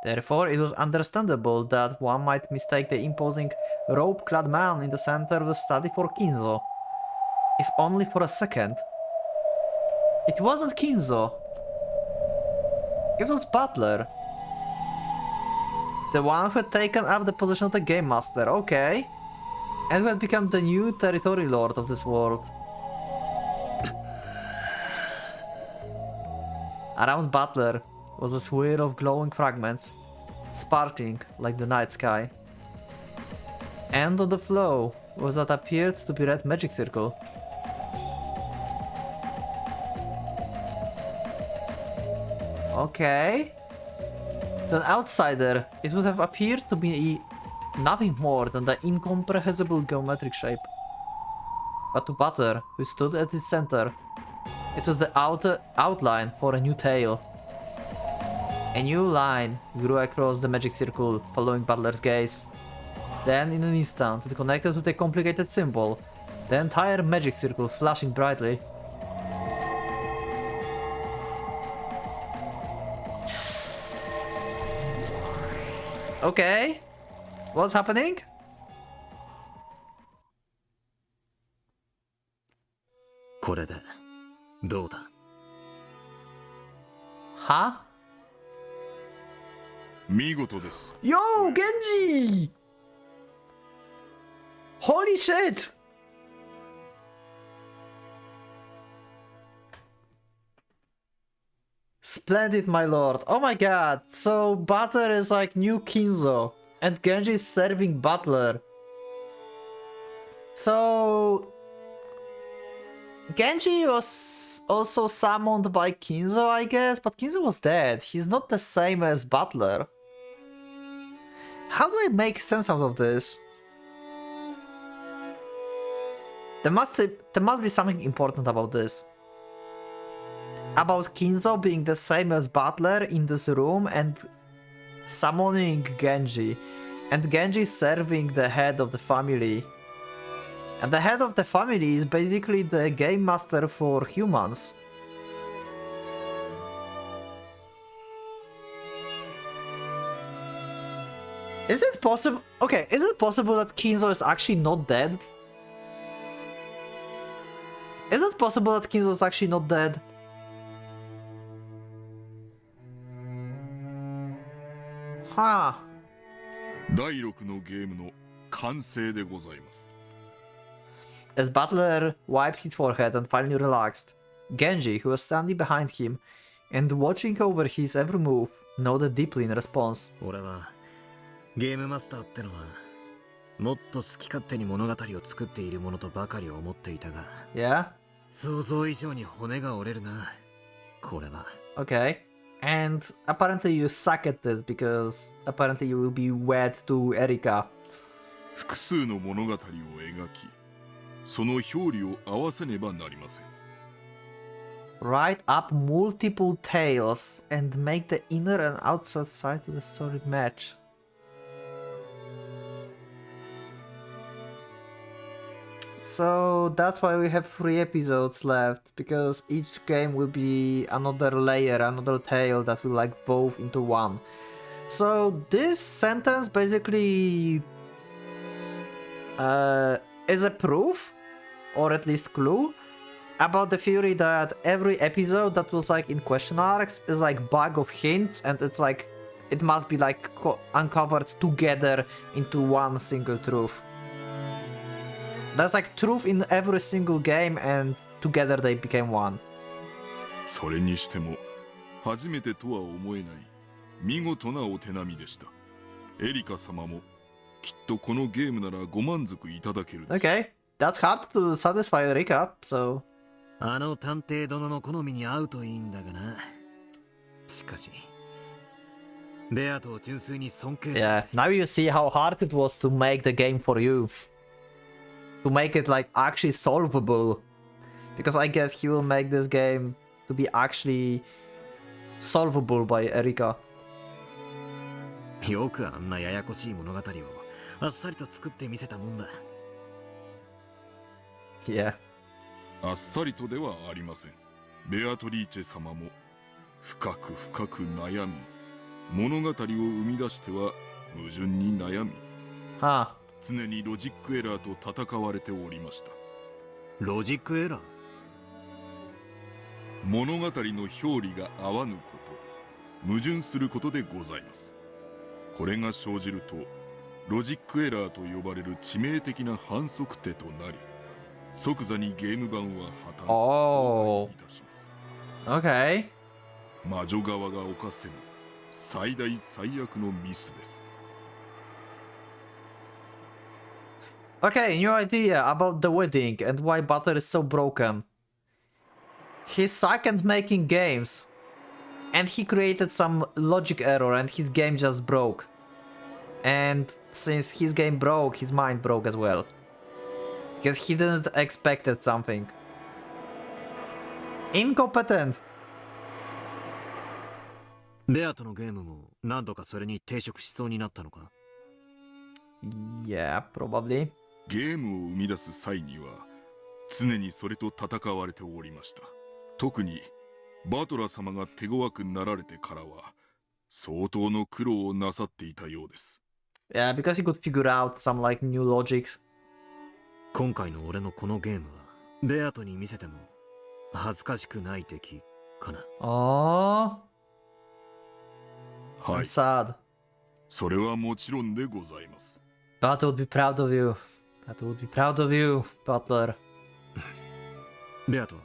Therefore, it was understandable that one might mistake the imposing robe-clad man in the center of the study for Kinzo. If only for a second. It wasn't Kinzo. It was Butler. The one who had taken up the position of the Game Master, okay. And who had become the new territory lord of this world. Around Butler was a swirl of glowing fragments, sparkling like the night sky. And on the floor was what appeared to be a red magic circle. Okay. To an outsider, it would have appeared to be nothing more than the incomprehensible geometric shape. But to Butler, who stood at its center, it was the outline for a new tale. A new line grew across the magic circle, following Butler's gaze. Then, in an instant, it connected with a complicated symbol, the entire magic circle flashing brightly. Okay, what's happening? Huh? Yo, Genji! Holy shit! Splendid, my lord. Oh my god. So Butler is like new Kinzo. And Genji is serving Butler. So Genji was also summoned by Kinzo, I guess, but Kinzo was dead. He's not the same as Butler. How do I make sense out of this? There must be something important about this. About Kinzo being the same as Butler in this room and summoning Genji. And Genji serving the head of the family. And the head of the family is basically the game master for humans. Is it possible? Okay, is it possible that Kinzo is actually not dead? Is it possible that Kinzo is actually not dead? Huh. As Butler wiped his forehead and finally relaxed, Genji, who was standing behind him and watching over his every move, nodded deeply in response. Yeah? Okay. And apparently you suck at this because apparently you will be wed to Erika. Write up multiple tales and make the inner and outside side of the story match. So that's why we have 3 episodes left, because each game will be another layer, another tale that will like both into one. So this sentence basically is a proof or at least clue, about the theory that every episode that was like in question arcs is like bag of hints, and it's like it must be like uncovered together into one single truth. There's like truth in every single game, and together they became one. それにしても初めてとは思えない見事なお手並みでした。エリカ様もきっとこのゲームならご満足いただける。Okay, that's hard to satisfy Erika, so... あの探偵殿の好みに合うといいんだがな。しかし、ベアトを純粋に尊敬する。Yeah, now you see how hard it was to make the game for you. To make it like actually solvable. Because I guess he will make this game to be actually solvable by Erika. よくあんなややこしい物語をあっさりと作ってみせたもんだ。Yeah. あっさりとではありません。ベアトリーチェ様も深く深く悩み、物語を生み出しては矛盾に悩み、常にロジックエラーと戦われておりました。ロジックエラー？物語の表裏が合わぬこと、矛盾することでございます。これが生じると、ロジックエラーと呼ばれる致命的な反則手となり、即座にゲーム版は破綻いたします。Okay. 魔女側が犯せぬ最大最悪のミスです。Okay, new idea about the wedding and why Butler is so broken. He sucked at making games, and he created some logic error and his game just broke. And since his game broke, his mind broke as well. Because he didn't expect something. Incompetent! ベアトのゲームも何度かそれに抵触しそうになったのか？ Yeah, probably. ゲームを生み出す際には常にそれと戦われておりました。特にバトラ様が手強くなられてからは相当の苦労をなさっていたようです。Yeah, because he could figure out some like new logics. 今回の俺のこのゲームはベアトに見せても恥ずかしくない出来かな。Oh, は I'm い、sad. それはもちろんでございます。But would be proud of you. But would be proud of you, Butler. ベアトは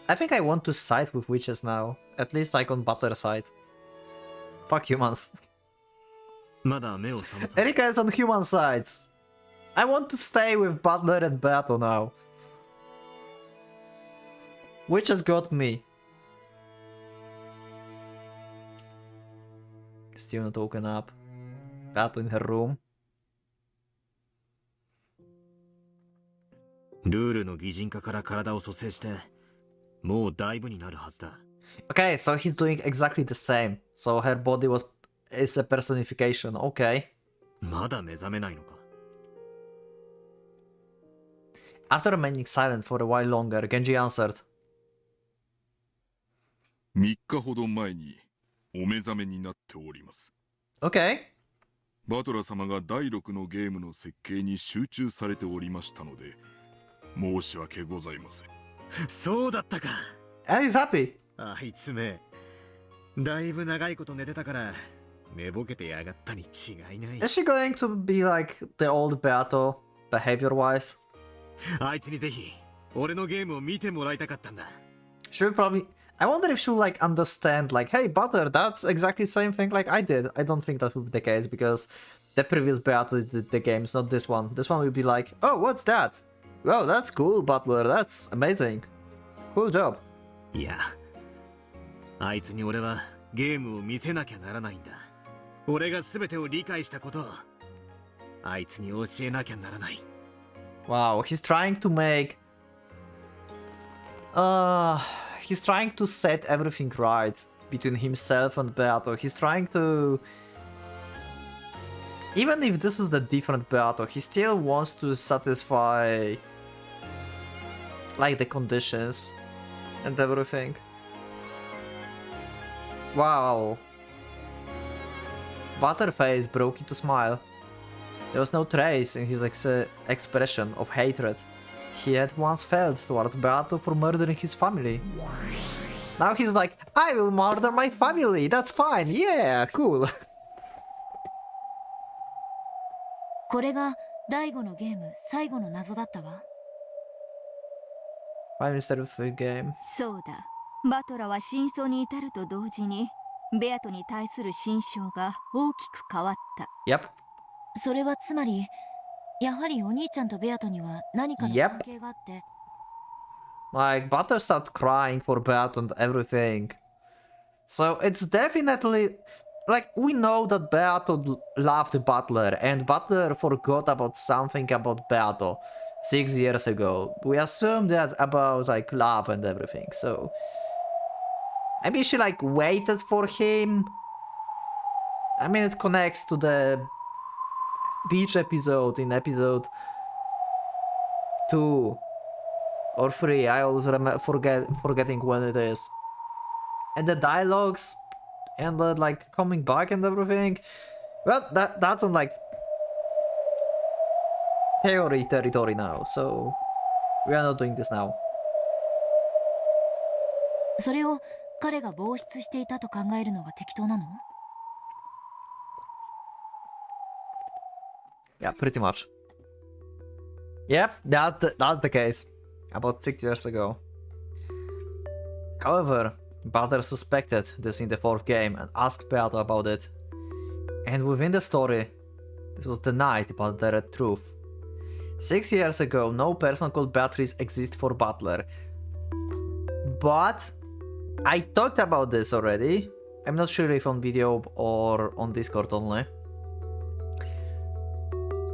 I think I want to side with witches now. At least like on Butler's side. Fuck humans. まだ目を覚まさない。 Erika is on human sides. I want to stay with Butler and Beato now. Witches got me. Still not woken up. Beato in her room. ルールの擬人化から体を蘇生してもうだいぶになるはずだ。 Okay, so he's doing exactly the same. So her body is a personification. Okay. まだ目覚めないのか。 After remaining silent for a while longer, Genji answered. 3日ほど前にお目覚めになっております。 Okay. バトラ様が第6のゲームの設計に集中されておりましたので申し訳ございません。そうだったか。 And he's happy. あいつめ、だいぶ長いこと寝てたから寝ぼけてやがったに違いない。 Is she going to be like the old Beato, behavior-wise? あいつにぜひ俺のゲームを見てもらいたかったんだ。 She will probably... I wonder if she'll like understand like, hey Butler, that's exactly the same thing like I did. I don't think that will be the case because the previous Beato did the games, not this one. This one will be like, oh, what's that? Wow, that's cool, Butler, that's amazing. Cool job. いや、あいつに俺はゲームを見せなきゃならないんだ。俺が全てを理解したことをあいつに教えなきゃならない。 Wow, he's trying to make... He's trying to set everything right between himself and Beato. He's trying to... Even if this is the different Beato, he still wants to satisfy... like the conditions and everything. Wow. Butterface broke into smile. There was no trace in his expression of hatred. he had once felt towards Beato for murdering his family. Now he's like, I will murder my family, that's fine, yeah, cool. これが第5のゲーム最後の謎だったわ。Fine instead of a game. そうだ。バトラは真相に至ると同時に、ベアトに対する心象が大きく変わった。Yep. それはつまり、やはりお兄ちゃんとベアトには何かの関係があって。Like, Butler started crying for Beato and everything. So it's definitely... Like, we know that Beato loved Butler, and Butler forgot about something about Beato 6 years ago. We assume that about, like, love and everything, so... Maybe she, like, waited for him? I mean, it connects to the beach episode in episode 2 or 3. I always forgetting when it is. And the dialogues and the, like, coming back and everything. Well, that's on, like, theory territory now, so we are not doing this now. それを彼が傍出していたと考えるのが適当なの？ Yeah, pretty much. Yep, that's the case. About 6 years ago. However, Butler suspected this in the 4th game and asked Beato about it. And within the story, this was denied by the red truth. 6 years ago, no person called Beatrice exists for Butler. But I talked about this already. I'm not sure if on video or on Discord only.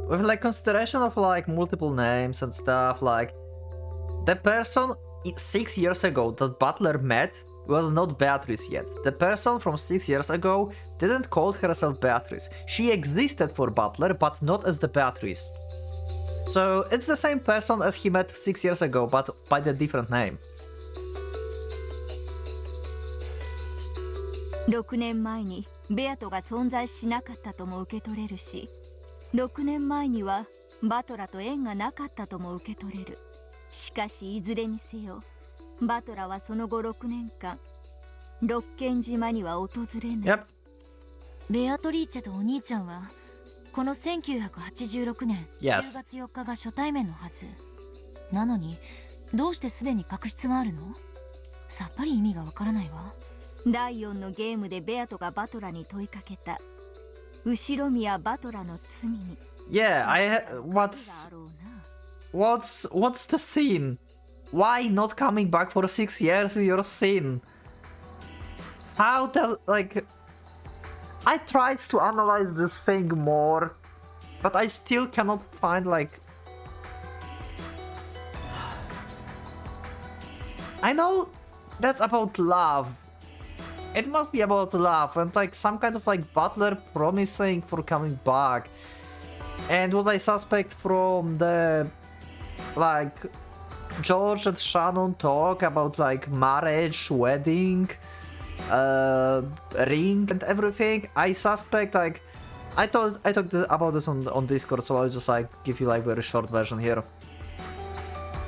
With like consideration of like multiple names and stuff, like the person 6 years ago that Butler met was not Beatrice yet. The person from 6 years ago didn't call herself Beatrice. She existed for Butler, but not as the Beatrice. So it's the same person as he met 6 years ago, but by the different name. 6年前にベアトが存在しなかったとも受け取れるし、6年前にはバトラと縁がなかったとも受け取れる。しかしいずれにせよ、バトラはその後6年間、六軒島には訪れない。Yep. ベアトリーチェとお兄ちゃんはこの1986年10月4日が初対面のはず。なのにどうしてすでに確執があるの？さっぱり意味がわからないわ。第4のゲームでベアトがバトラに問いかけた。後ろ宮バトラの罪に。Yeah, what's the scene? Why not coming back for 6 years is your sin? How does, like... I tried to analyze this thing more, but I still cannot find, like... I know that's about love. It must be about love and like some kind of like Butler promising for coming back. And what I suspect from the like George and Shannon talk about like marriage, wedding, ring and everything, I suspect like I talked about this on Discord, so I'll just like give you like very short version here.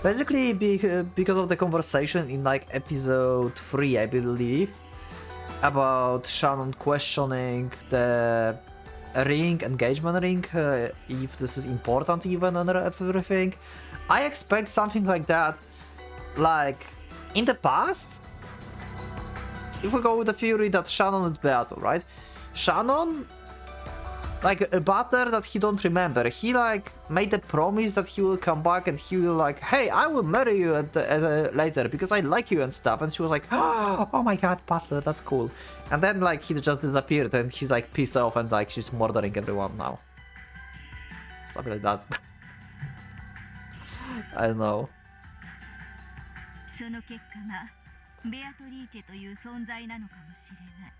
Basically, because of the conversation in like episode 3, I believe, about Shannon questioning the ring, engagement ring, if this is important even and everything. I expect something like that, like in the past. If we go with the theory that Shannon is Beato, right? Shannon, like a Butler that he don't remember, he like made a promise that he will come back and he will like, hey, I will marry you later because I like you and stuff. And she was like, oh my god, Butler, that's cool. And then like he just disappeared and he's like pissed off and like she's murdering everyone now. Something like that. I don't know. その結果がベアトリーチェという存在なのかもしれない。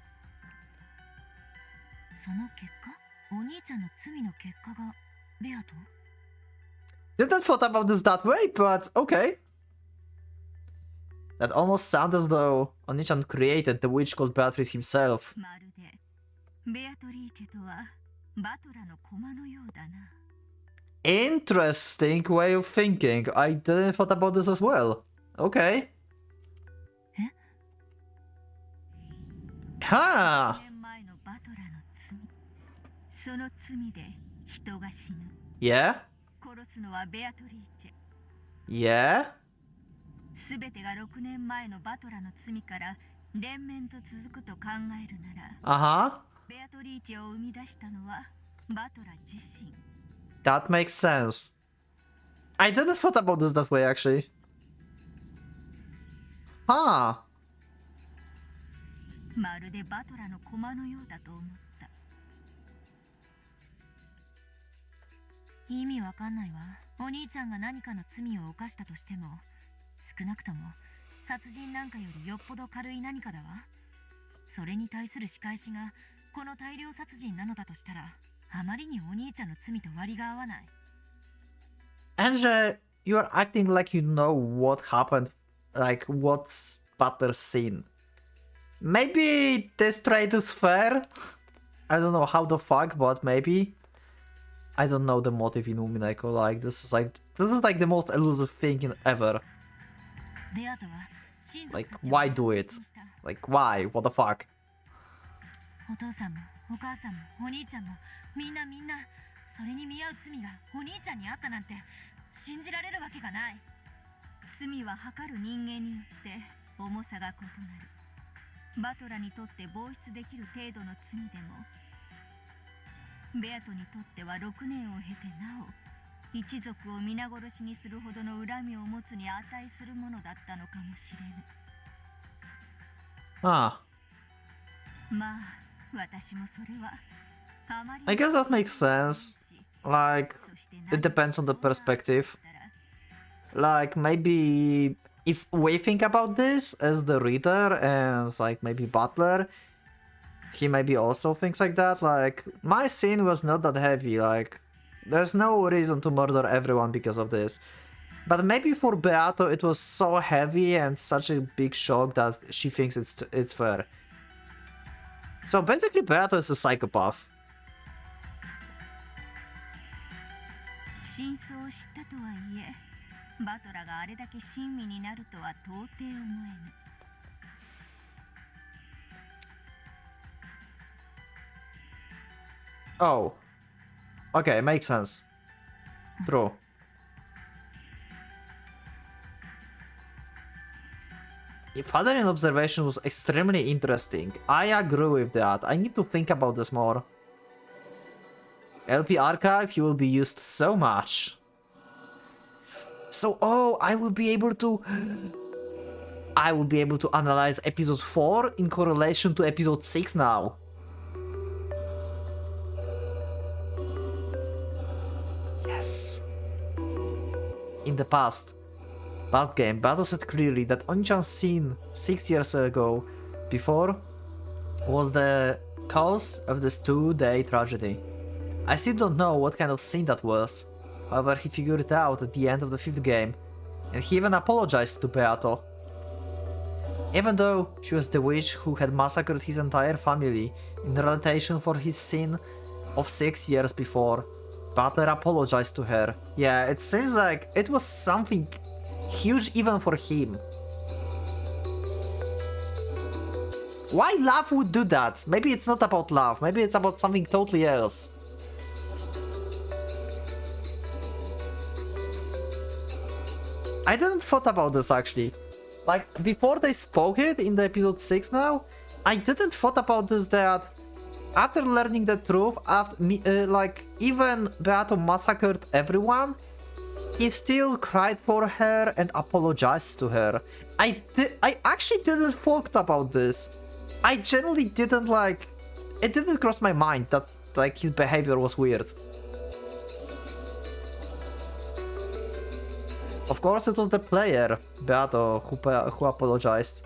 その結果？お兄ちゃんの罪の結果がベアト？ Didn't thought about this that way, but okay. That almost sounds as though Onichan created the witch called Beatrice himself. まるでベアトリーチェとはバトラの駒のようだな。Interesting way of thinking. I didn't thought about this as well. Okay. Huh. 年前のバトラの罪。その罪で人が死ぬ。 Yeah? 殺すのはベアトリーチェ。 Yeah? すべてが6年前のバトラの罪から連綿と続くと考えるなら、Uh-huh. ベアトリーチェを生み出したのはバトラ自身。 That makes sense. I didn't thought about this that way actually. Huh. まるでバトラの駒のようだと思った。意味わかんないわ。お兄ちゃんが何かの罪を犯したとしても、少なくとも殺人なんかよりよっぽど軽い何かだわ。それに対する仕返しがこの大量殺人なのだとしたら、あまりにお兄ちゃんの罪と割が合わない。Anja, you are acting like you know what happened, like what's Butler's sin. Maybe this trade is fair? I don't know how the fuck, but maybe. I don't know the motive in Umineko, like this is like the most elusive thing in ever. Like, why do it? Like, why? What the fuck? お父さんもお母さんもお兄ちゃんもみんなそれに見合う罪がお兄ちゃんにあったなんて信じられるわけがない。罪は測る人間によって重さが異なる。バトラにとって防出できる程度の罪でも、ベアトにとっては6年を経てなお一族を皆殺しにするほどの恨みを持つに値するものだったのかもしれぬ。Ah. まあ、私もそれはあまり I guess that makes sense. Like, it depends on the perspective. Like, maybe if we think about this as the reader and like maybe Butler, he maybe also thinks like that. Like, my sin was not that heavy. Like, there's no reason to murder everyone because of this. But maybe for Beato it was so heavy and such a big shock that she thinks it's fair. So basically Beato is a psychopath. 真相を知ったとはいえ、バトラがあれだけ親身になるとは到底思えぬ。 Oh. Okay, makes sense. True. Fathering observation was extremely interesting. I agree with that. I need to think about this more. LP archive, he will be used so much. So, oh, I will be able to analyze episode 4 in correlation to episode 6 now. Yes. In the past game, Bato said clearly that Onichan's scene 6 years ago before was the cause of this 2-day tragedy. I still don't know what kind of scene that was. However, he figured it out at the end of the 5th game, and he even apologized to Beato. Even though she was the witch who had massacred his entire family in retaliation for his sin of 6 years before, Butler apologized to her. Yeah, it seems like it was something huge even for him. Why love would do that? Maybe it's not about love, maybe it's about something totally else. I didn't thought about this actually. Like, before they spoke it in the episode 6 now, I didn't thought about this that after learning the truth, after like, even Beato massacred everyone, he still cried for her and apologized to her. I actually didn't thought about this. I genuinely didn't like... It didn't cross my mind that like his behavior was weird. Of course it was the player, Beato, who apologized.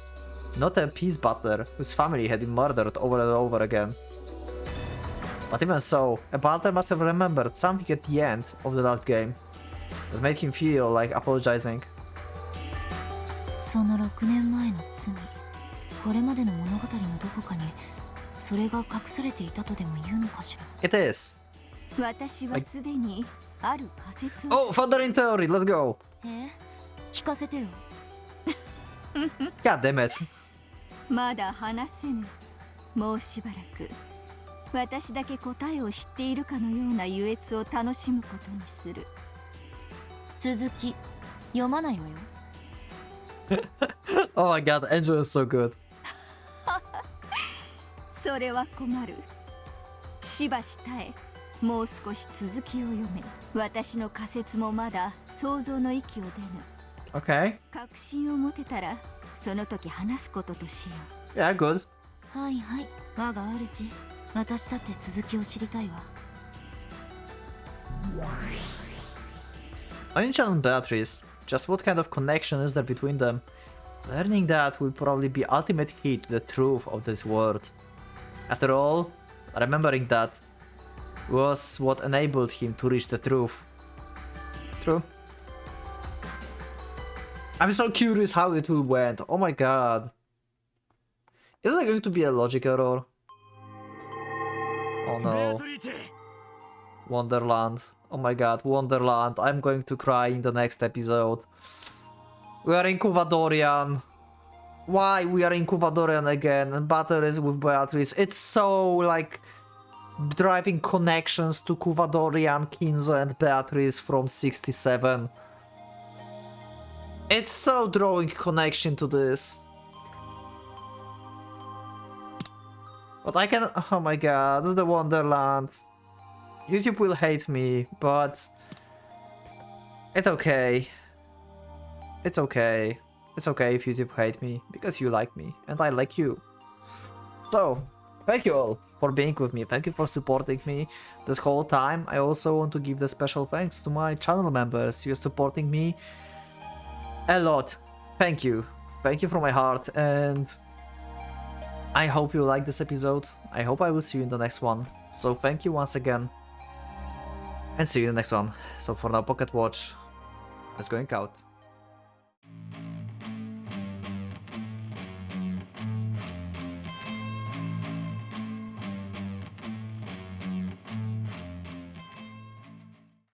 Not a peace butler, whose family had been murdered over and over again. But even so, a butler must have remembered something at the end of the last game that made him feel like apologizing. その6年前の罪、これまでの物語のどこかにそれが隠されていたとでも言うのかしら。 It is. 私はすでにある仮説を。 Oh, Thunder in Theory, let's go! 聞かせてよ。 God damn it. まだ話せぬ。もうしばらく私だけ答えを知っているかのような優越を楽しむことにする。続き読まないわよ。Oh my god, Angel is so good. それは困る。しばし耐え、もう少し続きを読め。私の仮説もまだ想像の域を出ぬ。 Okay. 確信を持てたらその時話すこととしよう。 Yeah, good. はいはい、我が主。私だって続きを知りたいわ。Angel and Beatrice. Just what kind of connection is there between them? Learning that will probably be ultimate key to the truth of this world. After all, remembering that was what enabled him to reach the truth. True. I'm so curious how it will went. Oh my god. Is there going to be a logic error? Oh no. Wonderland. Oh my god, Wonderland. I'm going to cry in the next episode. We are in Kuvadorian. Why we are in Kuvadorian again? And batteries with Beatrice. It's so like driving connections to Kuvadorian, Kinzo and Beatrice from 67. It's so drawing connection to this. But I can... Oh my god, the Wonderland. YouTube will hate me, but... It's okay. It's okay. It's okay if YouTube hate me, because you like me, and I like you. So, thank you all for being with me. Thank you for supporting me this whole time. I also want to give the special thanks to my channel members. You're supporting me a lot. Thank you. Thank you from my heart, and I hope you like this episode. I hope I will see you in the next one. So thank you once again, and see you in the next one. So for now, Pocket Watch is going out.